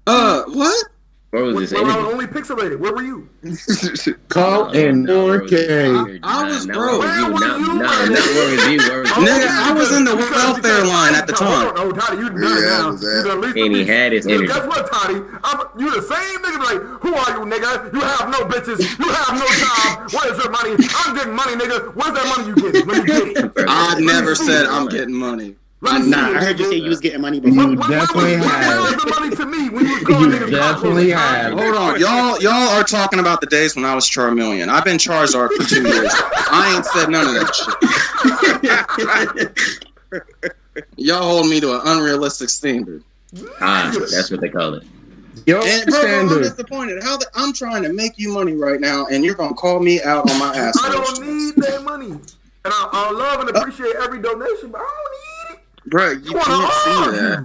What? Where was this? When I was only pixelated. Where were you? Call in 4K. I was broke. Where were you? Nigga, I was in the welfare line at the time. Oh, Toddy, you done now. And he had his energy. Guess what, Toddy? You the same nigga like, who are you, nigga? You have no bitches. You have no job. Where's your money? I'm getting money, nigga. Where's that money you getting? Let me get it. I never said I'm getting money. I heard you say you was getting money before. You definitely have. Where was the money to me when you was calling niggas definitely have. Hold on, y'all are talking about the days when I was Charmeleon. I've been Charizard for 2 years. I ain't said none of that shit. Y'all hold me to an unrealistic standard. That's what they call it. And bro, I'm disappointed. I'm trying to make you money right now, and you're gonna call me out on my ass. I don't need that money, and I love and appreciate every donation, but I don't need it. Bro, you can't see that.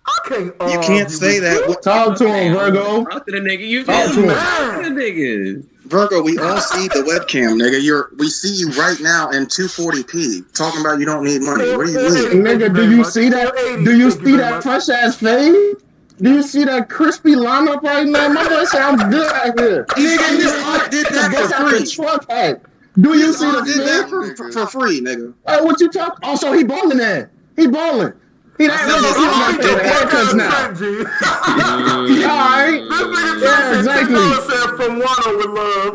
I can't. You can't say that. Talk to him, Virgo. Talk to the nigga. You talk to him. Talk to the nigga. Virgo, we all see the webcam, nigga. We see you right now in 240p talking about you don't need money. What do you mean? Nigga, do you see that? Do you see that fresh ass fade? Do you see that crispy lineup right now? My boy sounds good out here. Nigga, you did that for free. Truck hat. Do you see the that for free, nigga? Hey, what you talk? Also, he balling that. He balling. He that nigga haircuts now. All right. Yeah, exactly. From Wano with love.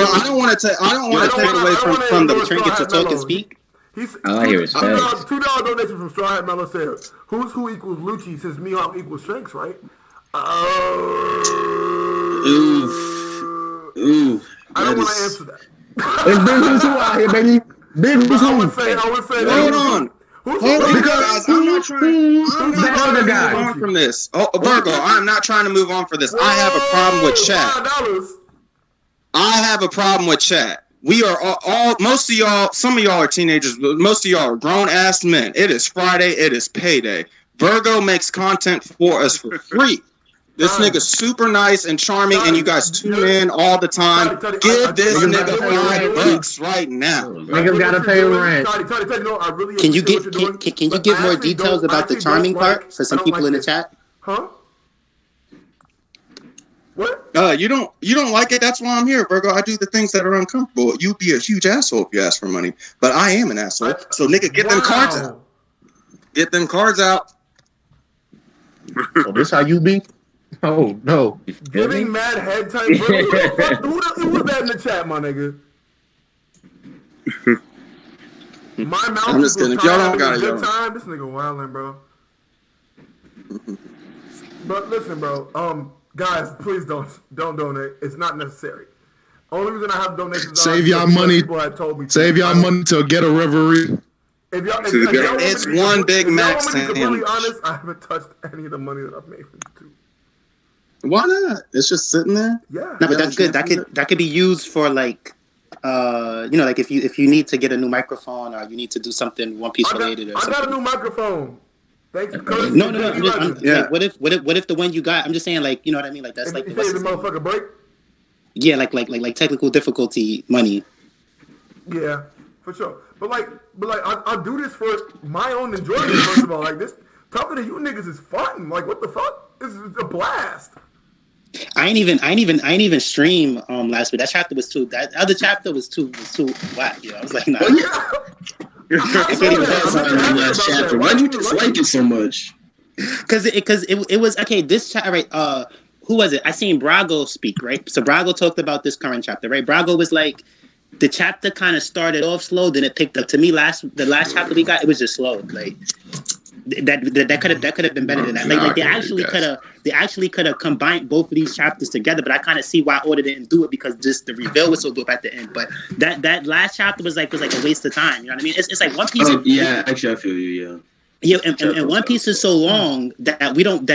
I don't want to take away from the trinket to talk and speak. I hear respect. $2 donation from Straw Hat Mellow says, who equals Lucci since Mihawk equals Shanks, right? Ooh. I don't want to answer that. It's Big Who's Who out here, baby. Big Who's Who. I would say hold on. Because I'm not trying to move on from this. Oh, Virgo, I'm not trying to move on for this. I have a problem with chat. I have a problem with chat. We are all most of y'all, some of y'all are teenagers, but most of y'all are grown-ass men. It is Friday. It is payday. Virgo makes content for us for free. This nigga's super nice and charming, and you guys tune in all the time. Give this nigga $5 right now. Niggas gotta pay rent. Can you give more details about the charming part for some people in the chat? Huh? What? You don't like it? That's why I'm here, Virgo. I do the things that are uncomfortable. You'd be a huge asshole if you ask for money, but I am an asshole. So nigga, get them cards out. Get them cards out. So this how you be? Oh no! Giving mad head type. Who was that in the chat, my nigga? My mouth. I'm just kidding. Y'all don't got it. Time. This nigga wildin', bro. But listen, bro. Guys, please don't donate. It's not necessary. Only reason I have donations. Save y'all money. Save y'all money to get a reverie. It's one Big Mac sandwich. To be honest, I haven't touched any of the money that I've made from YouTube. Why not? It's just sitting there. Yeah. No, but that's good. That could be used for like, like if you need to get a new microphone or you need to do something One Piece related or something. I got a new microphone. Thanks. No. Like, what if the one you got? I'm just saying, like, you know what I mean? Like that's like the motherfucker break. Yeah, like technical difficulty money. Yeah, for sure. But I do this for my own enjoyment. First of all, like this talking to you niggas is fun. Like what the fuck? This is a blast. I ain't even stream last week. That chapter was too. That other chapter was too whack. You know, I was like, nah. Last chapter. Why'd you dislike it so much? Because it was okay. This chapter, right? Who was it? I seen Brago speak, right? So Brago talked about this current chapter, right? Brago was like, the chapter kind of started off slow, then it picked up. To me, the last chapter we got, it was just slow. Like that could have been better than that. Like they actually could have combined both of these chapters together. But I kind of see why Oda didn't do it, because just the reveal was so dope at the end. But that last chapter was like a waste of time. You know what I mean? It's like One Piece. Oh, yeah, actually, I feel you. Yeah. Yeah, and One Piece is so long that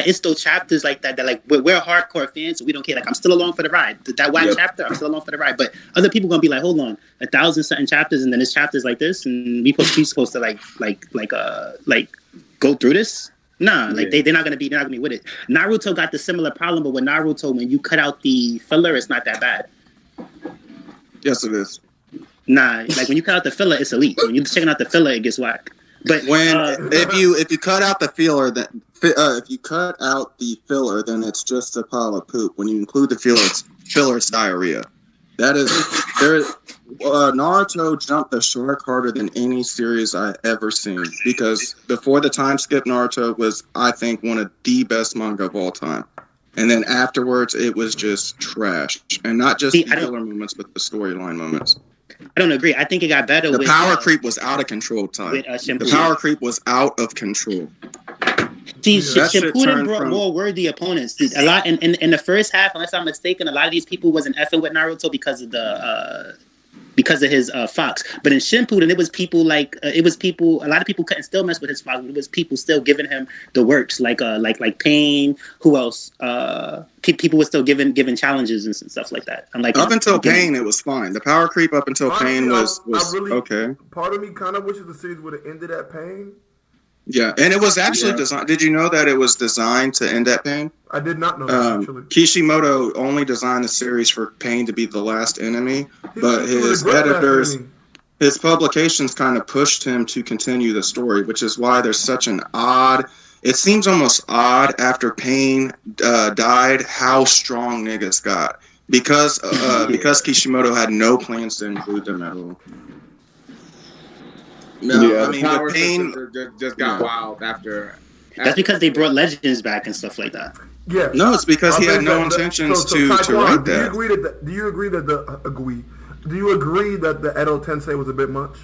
it's those chapters like that like we're hardcore fans, so we don't care. Like I'm still along for the ride. That one chapter, I'm still along for the ride. But other people gonna be like, hold on, 1,000 something chapters, and then this chapter's like this, and we supposed to like go through this. Nah, like they're not gonna be with it. Naruto got the similar problem, but with Naruto, when you cut out the filler, it's not that bad. Yes, it is. Nah, like when you cut out the filler, it's elite. When you're checking out the filler, it gets whack. But if you cut out the filler, then it's just a pile of poop. When you include the filler, it's diarrhea. That is Naruto jumped the shark harder than any series I ever seen, because before the time skip, Naruto was, I think, one of the best manga of all time. And then afterwards, it was just trash, and not just the filler moments, but the storyline moments. I don't agree. I think it got better. The power creep was out of control, Ty. The power creep was out of control. See, Shippuden brought more worthy opponents. A lot in the first half, unless I'm mistaken, a lot of these people wasn't effing with Naruto because of his Fox. But in Shippuden, it was people like a lot of people couldn't still mess with his Fox. It was people still giving him the works, like Pain. Who else? People were still giving challenges and stuff like that. I'm like, up until Pain, it was fine. The power creep up until Pain was really, okay. Part of me kind of wishes the series would have ended at Pain. Yeah, and it was actually designed. Did you know that it was designed to end at Pain? I did not know that, actually. Kishimoto only designed the series for Pain to be the last enemy, but his editors, his publications kind of pushed him to continue the story, which is why there's such an odd... It seems almost odd after Pain died how strong niggas got. Because Kishimoto had no plans to include them at all. No, I mean, the Pain just got wild after. That's because they brought Legends back and stuff like that. Yeah. No, it's because he had no intentions to write that. Do you agree that the Edo Tensei was a bit much?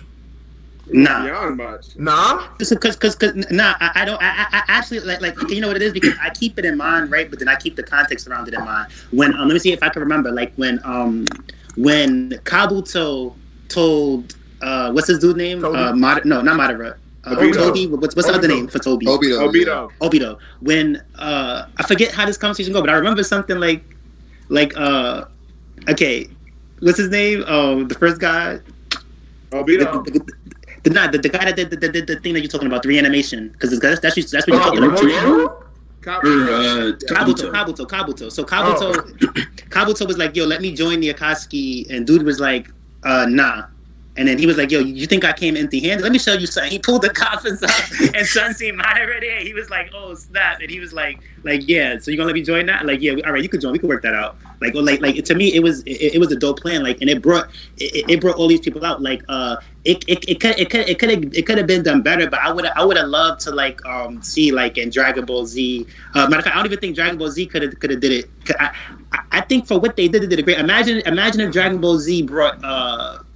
Nah. Beyond much. Nah? Because I don't. I actually like you know what it is, because I keep it in mind, right? But then I keep the context around it in mind. When let me see if I can remember. Like when Kabuto told what's his dude name? No, not Madara. Toby. What's the other name for Toby? Obito. When I forget how this conversation go, but I remember something like okay, what's his name? The first guy. Obito. The guy that did the thing that you're talking about, the reanimation, because that's what you're talking about. Kabuto. So Kabuto was like, yo, let me join the Akatsuki, and dude was like, nah. And then he was like, yo, you think I came empty-handed? Let me show you something. He pulled the coffins up, and Sun seemed Madara there. He was like, oh, snap. And he was like, yeah, so you gonna let me join that? Like, yeah, all right, you could join. We could work that out. Like to me, it was a dope plan. Like, and it brought all these people out. Like, it could have been done better, but I would have loved to see like in Dragon Ball Z. Matter of fact, I don't even think Dragon Ball Z could have did it. I think for what they did it great. Imagine if Dragon Ball Z brought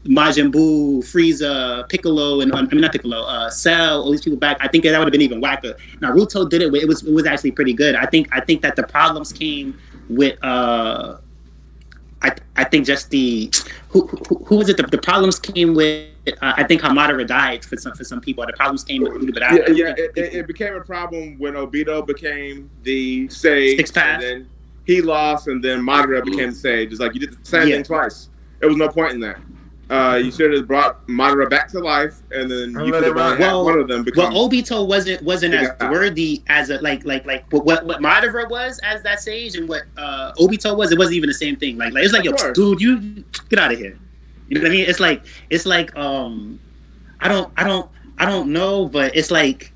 Majin Buu, Frieza, Piccolo, and not Piccolo, Cell, all these people back. I think that would have been even whacker. Naruto did it. It was actually pretty good. I think that the problems came with I think just the who was it? The problems came with I think how Madara died for some people. The problems came a little bit after. Yeah, it became a problem when Obito became the sage, Six Path. and then he lost, and then Madara became the sage. It's like you did the same thing twice. There was no point in that. You should have brought Madara back to life, and then you could have had one of them become. Well, Obito wasn't as worthy as a like what Madara was as that sage, and what Obito was. It wasn't even the same thing. Like it's like, yo, dude, you get out of here. You know what I mean? It's like I don't know, but it's like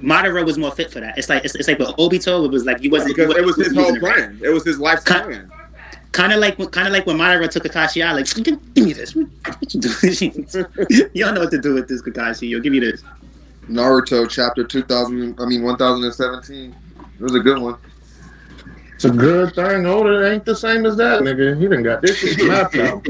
Madara was more fit for that. It's like with Obito, it was like you wasn't because it was his whole plan. It was his life's plan. Kind of like when Madara took Kakashi out, like, give me this. What you doing? You don't know what to do with this, Kakashi. Yo, give me this. Naruto chapter 1017. It was a good one. It's a good thing Oda ain't the same as that nigga. He done got this shit mapped out.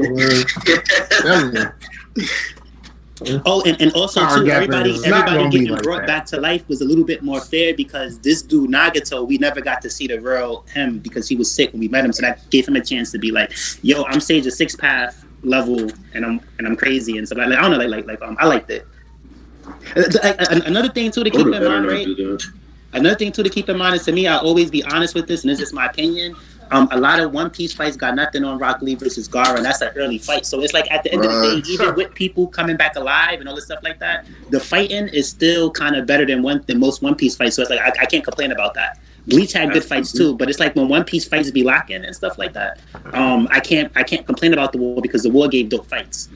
Oh, and also too, everybody getting brought back to life was a little bit more fair because this dude Nagato, we never got to see the real him because he was sick when we met him, so that gave him a chance to be like, yo, I'm Sage of Six Path level, and I'm crazy and stuff. Like I don't know, I liked it. Another thing too to keep in mind, right? Another thing too to keep in mind is, to me, I'll always be honest with this, and this is my opinion. A lot of One Piece fights got nothing on Rock Lee versus Gaara, and that's an early fight. So it's like at the end of the day, even with people coming back alive and all this stuff like that, the fighting is still kind of better than most One Piece fights. So it's like I can't complain about that. Bleach had good fights too, but it's like when One Piece fights be locking and stuff like that. I can't complain about the war because the war gave dope fights.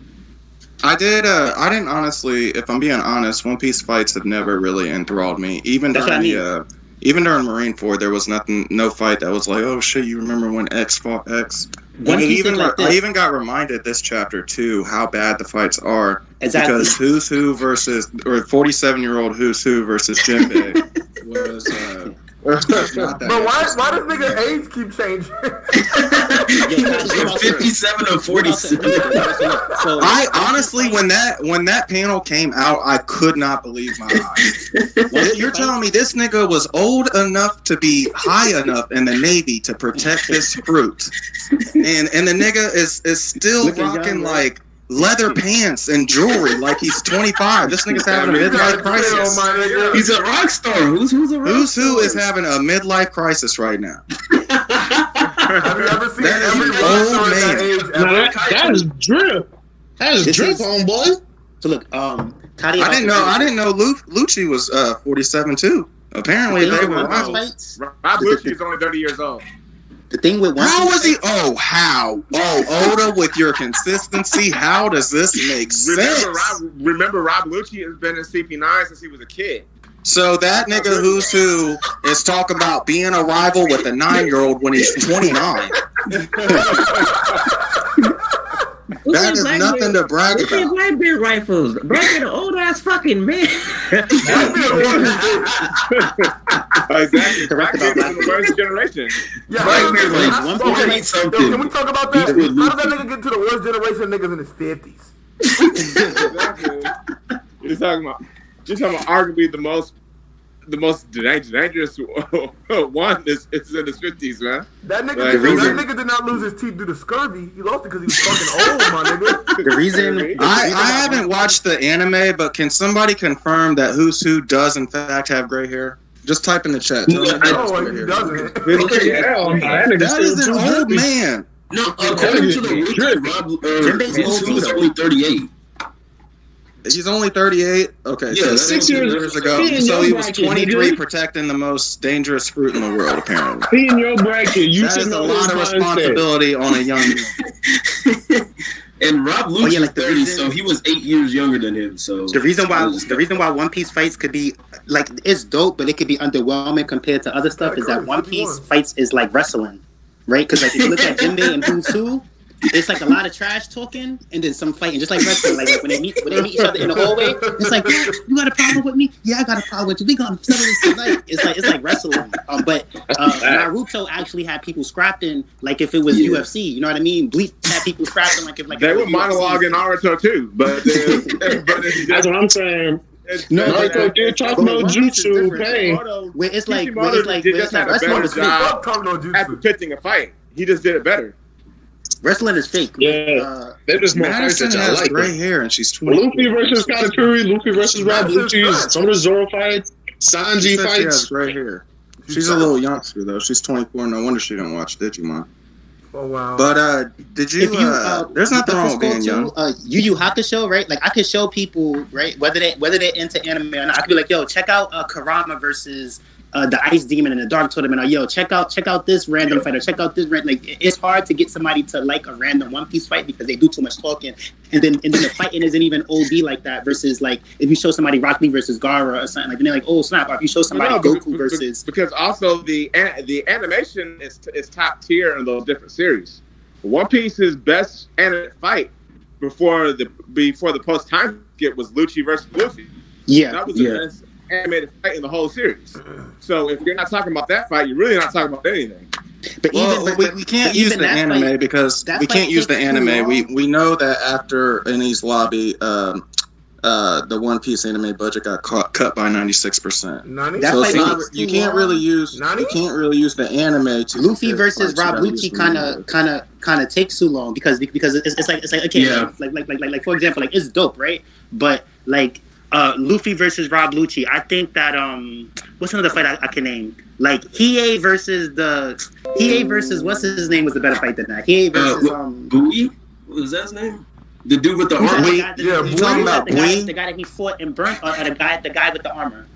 I didn't honestly, if I'm being honest, One Piece fights have never really enthralled me. Even during Marineford, there was no fight that was like, oh shit, you remember when X fought X? I even got reminded this chapter too how bad the fights are. Exactly. Because Who's Who versus, or 47-year-old Who's Who versus Jinbe was not that. But why does nigga age keep changing? 57 or 47. So I honestly, when that panel came out, I could not believe my eyes. You're telling me this nigga was old enough to be high enough in the Navy to protect this fruit, and the nigga is still rocking like leather pants and jewelry like he's 25. This nigga's having a midlife crisis. He's a rock star. Who's a rock Who's star? Who is having a midlife crisis right now? Have you ever seen every old man? That is drip. That is drip, homeboy. So look, I didn't know Lucci was 47 too. Apparently they were rivals. Rob Lucci is only 30 years old. The thing with how was he? Oh, how? Oh, Oda, with your consistency, how does this make sense? Remember, Rob Lucci has been in CP9 since he was a kid. So that nigga Who's Who is talking about being a rival with a 9-year-old when he's 29. That is nothing to brag about. Look at Blackbeard rifles. Blackbeard, an old ass fucking man. Exactly. Blackbeard is the worst generation. Yeah, can we talk about that? How did that nigga get to the worst generation of niggas in his 50s? Exactly. You're talking about arguably the most dangerous one is in his 50s, man. That nigga did not lose his teeth due to scurvy. He lost it because he was fucking old, my nigga. The reason I haven't watched the anime, but can somebody confirm that Who's Who does in fact have gray hair? Just type in the chat. No, he doesn't. That is an old man. No, according to the wiki, Rob is only 38. He's only 38. Okay, yeah, so 6 years ago. So he was 23, protecting the most dangerous fruit in the world. Apparently, he in your bracket. You that is a lot of responsibility on a young man. And Rob Lucci is 30, so he was 8 years younger than him. So the reason why One Piece fights could be like, it's dope, but it could be underwhelming compared to other stuff, is that One Piece fights is like wrestling, right? Because like if you look at Jinbe and Who's Who, it's like a lot of trash talking and then some fighting, just like wrestling. Like when they meet each other in the hallway, it's like, yeah, you got a problem with me? Yeah, I got a problem with you. We gonna settle this tonight. It's like wrestling. But Naruto actually had people scrapping like if it was UFC. You know what I mean? Bleach had people scrapping like if like they were monologuing Naruto too. But that's what I'm saying. Naruto did talk about jutsu pain. Where it's like wrestling is fake. After pitching a fight, he just did it better. Wrestling is fake. Yeah, they're just more fights that I like. Gray hair and she's 20. Luffy versus Katakuri, Luffy versus Rob Lucci, some of the Zoro fights, Sanji fights. Gray hair. She's a little youngster though. She's 24. No wonder she didn't watch Digimon. Oh wow! But did you? There's nothing wrong with being young. Yu Yu Hakusho, right? Like I could show people, right, whether they're into anime or not. I could be like, yo, check out Kurama versus the Ice Demon in the Dark Tournament. Or yo, check out this random fight. Or check out this random. Like it's hard to get somebody to like a random One Piece fight because they do too much talking, and then the fighting isn't even OD like that. Versus like if you show somebody Rock Lee versus Gaara or something, like then they're like, oh snap. Or if you show somebody Goku versus because also the animation is top tier in those different series. One Piece's best anime fight before the post time skip was Lucci versus Luffy. Yeah, that was the best animated fight in the whole series. So if you're not talking about that fight, you're really not talking about anything. But we can't use the anime fight, because we can't use the anime. We know that after Enies Lobby, the One Piece anime budget got cut by 96%. So you can't really use the anime to Luffy versus Rob Lucci kind of takes too long because it's like okay like for example, like it's dope, right? But like Luffy versus Rob Lucci, I think that what's another fight I can name? Like Hiei versus what's his name was the better fight than that. Hiei versus Bui? What was that his name? The dude with the armor. You talking about Bui? The guy that he fought and burnt, or the guy with the armor.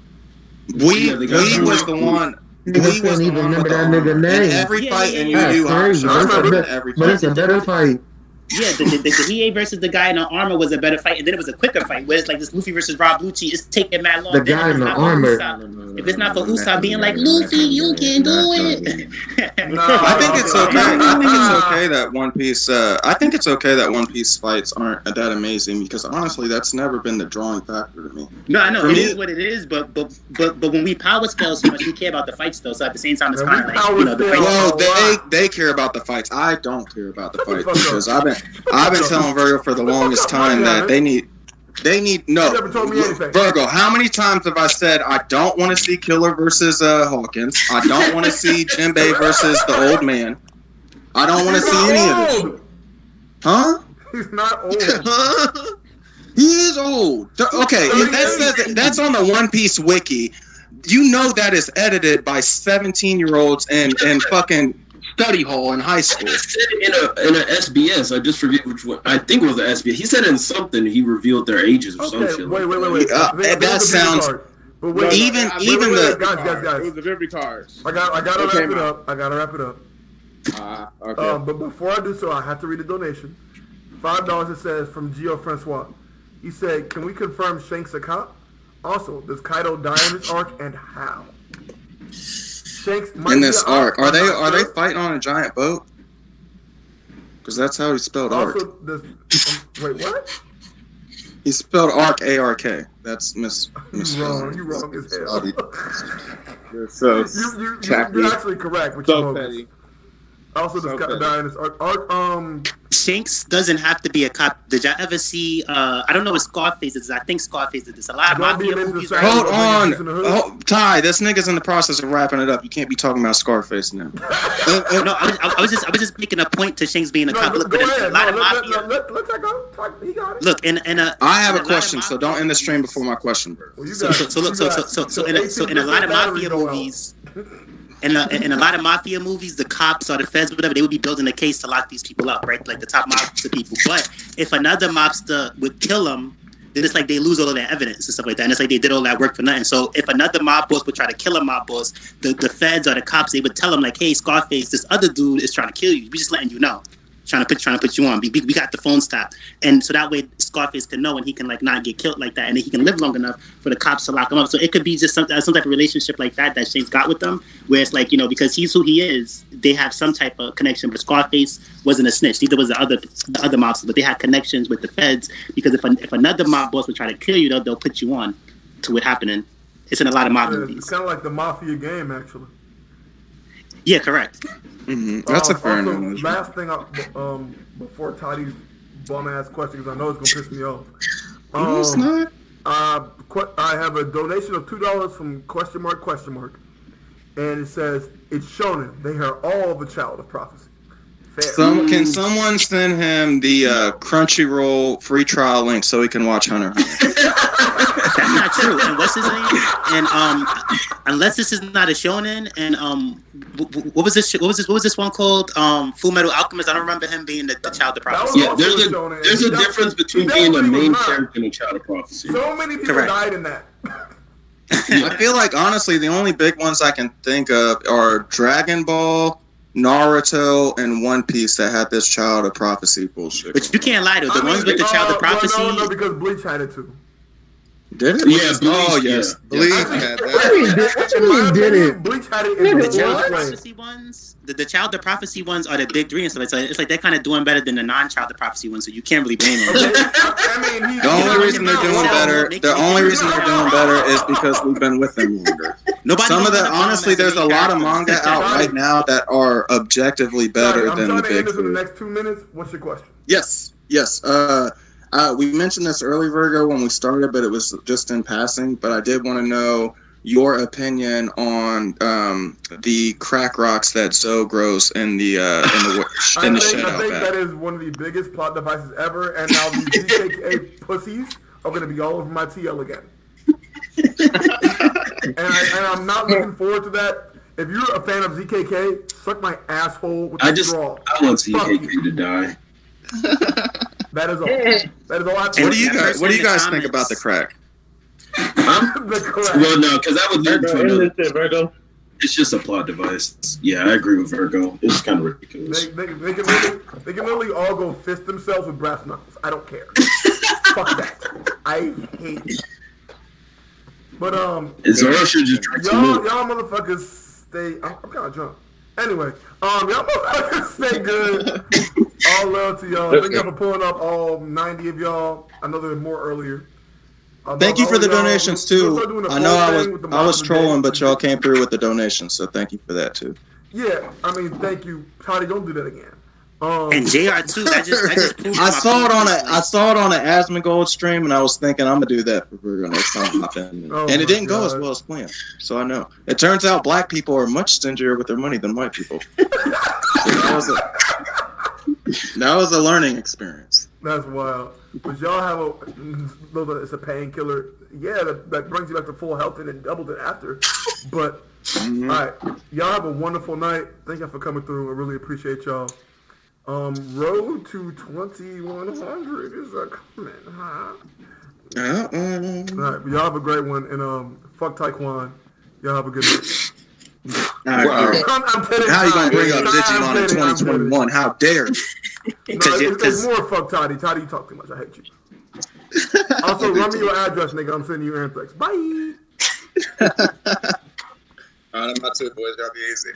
Bui was the one. Bui was the one with the armor. In every fight in Yu Yu Hakusho. But it's a better fight. Yeah, the Hiei versus the guy in the armor was a better fight, and then it was a quicker fight. Where it's like this Luffy versus Rob Lucci is taking mad long. The guy in the armor. If it's not for Usopp being like Luffy, you can do it. I think it's okay. I think it's okay that One Piece. I think it's okay that One Piece fights aren't that amazing because honestly, that's never been the drawing factor to me. No, I know it is what it is, but when we power scale so much, we care about the fights though. So at the same time, it's kind of like the fights. Well, they care about the fights. I don't care about the fights because I've been telling Virgo for the longest time that they need no. Virgo, how many times have I said I don't want to see Killer versus Hawkins? I don't want to see Jinbe versus the old man. I don't want to see any of this. Huh? He's not old. He is old. Okay, if that says that's on the One Piece wiki. You know that is edited by 17-year-olds and fucking study hall in high school. He said it in a SBS. I just forget which one. I think it was the SBS. He said in something he revealed their ages or some shit. Wait. That sounds. Even guys. It was the Vivi cards. I gotta wrap it up. Okay. But before I do so, I have to read the donation. $5. It says from Gio Francois. He said, "Can we confirm Shanks a cop? Also, does Kaido die in this arc and how?" Shanks in this arc, are they fighting on a giant boat? Because that's how he spelled arc. Wait, what? He spelled arc ARK. That's miss. Wrong. You wrong as hell. You're so you're actually correct. So petty. Also, this guy in this arc. Shanks doesn't have to be a cop. Did y'all ever see? I don't know what Scarface is. I think Scarface did this. A lot of mafia movies. Hold on, Ty. This nigga's in the process of wrapping it up. You can't be talking about Scarface now. No, I was just making a point to Shanks being a cop. Look, a lot of mafia. Let that go. He got it. Look, I have a question, so don't end the stream before my question. So in a lot of mafia movies. In a lot of mafia movies, the cops or the feds, whatever, they would be building a case to lock these people up, right? Like the top mobster people. But if another mobster would kill them, then it's like they lose all of their evidence and stuff like that. And it's like they did all that work for nothing. So if another mob boss would try to kill a mob boss, the feds or the cops, they would tell them like, "Hey, Scarface, this other dude is trying to kill you. We just letting you know." Trying to put you on. We got the phone stopped, and so that way Scarface can know and he can like not get killed like that, and then he can live long enough for the cops to lock him up. So it could be just some type of relationship like that Shane's got with them, where it's like because he's who he is, they have some type of connection. But Scarface wasn't a snitch. Neither was the other mobsters, but they had connections with the feds because if another mob boss would try to kill you, they'll put you on to what happening. It's in a lot of mob movies. It's kind of like the mafia game, actually. Yeah, correct. Mm-hmm. That's a fair analogy. Last thing, before Toddy's bum ass question, because I know it's gonna piss me off. It's not. I have a donation of $2 from question mark, and it says it's shonen. They are all the child of prophecy. Can someone send him the Crunchyroll free trial link so he can watch Hunter x Hunter? That's not true. And what's his name? And unless this is not a shonen, and what was this? What was this one called? Full Metal Alchemist. I don't remember him being the child of prophecy. Yeah, there's a difference between being a main character and a child of prophecy. So many people died in that. I feel like honestly, the only big ones I can think of are Dragon Ball, Naruto, and One Piece that had this child of prophecy bullshit. But you can't lie though. The ones with the child of prophecy. No, because Bleach had it too. Did it? Yeah, Bleach. Oh yes, Bleach had that. What you mean did it? Bleach had it in the child of prophecy ones. The child of prophecy ones are the big three and stuff. It's like they're kind of doing better than the non-child of prophecy ones, so you can't really blame them. The only reason they're doing better is because we've been with them longer. Honestly, there's a lot of manga out right now that are objectively better than the big three. In the next 2 minutes, what's your question? Yes. We mentioned this early, Virgo, when we started, but it was just in passing. But I did want to know your opinion on the crack rocks that Zoe grows in the shed out back. I think that is one of the biggest plot devices ever, and now these ZKK pussies are going to be all over my TL again. and I'm not looking forward to that. If you're a fan of ZKK, suck my asshole with the straw. I want ZKK to die. That is all. That is all. What do you guys think about the crack? Well, no, because that would lead to another. Virgo. It's just a plot device. Yeah, I agree with Virgo. It's kind of ridiculous. They can literally all go fist themselves with brass knuckles. I don't care. Fuck that. I hate it. But Zoro should just drink some milk. Y'all motherfuckers stay. I'm kind of drunk. Anyway, y'all motherfuckers stay good. All love to y'all. Thank you for pulling up all 90 of y'all. I know there were more earlier. Thank you for the donations too. I know I was trolling, but y'all came through with the donations, so thank you for that too. Yeah, I mean, thank you, Toddy. Don't do that again. And JR too. I saw it on an Asmongold stream, and I was thinking I'm gonna do that for Virgo next time. And it didn't go as well as planned, so I know. It turns out black people are much stingier with their money than white people. That was a learning experience. That's wild. But y'all have it's a painkiller. Yeah, that brings you back to full health and then doubled it after. But all right, y'all have a wonderful night. Thank y'all for coming through. I really appreciate y'all. Road to 2100 is coming, huh? All right, y'all have a great one, and fuck Taekwon. Y'all have a good night. Wow. How you gonna bring up Digimon in 2021? How dare you? It's more fuck Toddy. Toddy, you talk too much. I hate you. Also, run me your address, nigga. I'm sending you Anthrax. Bye. All right, I'm about to, boys. Y'all be easy.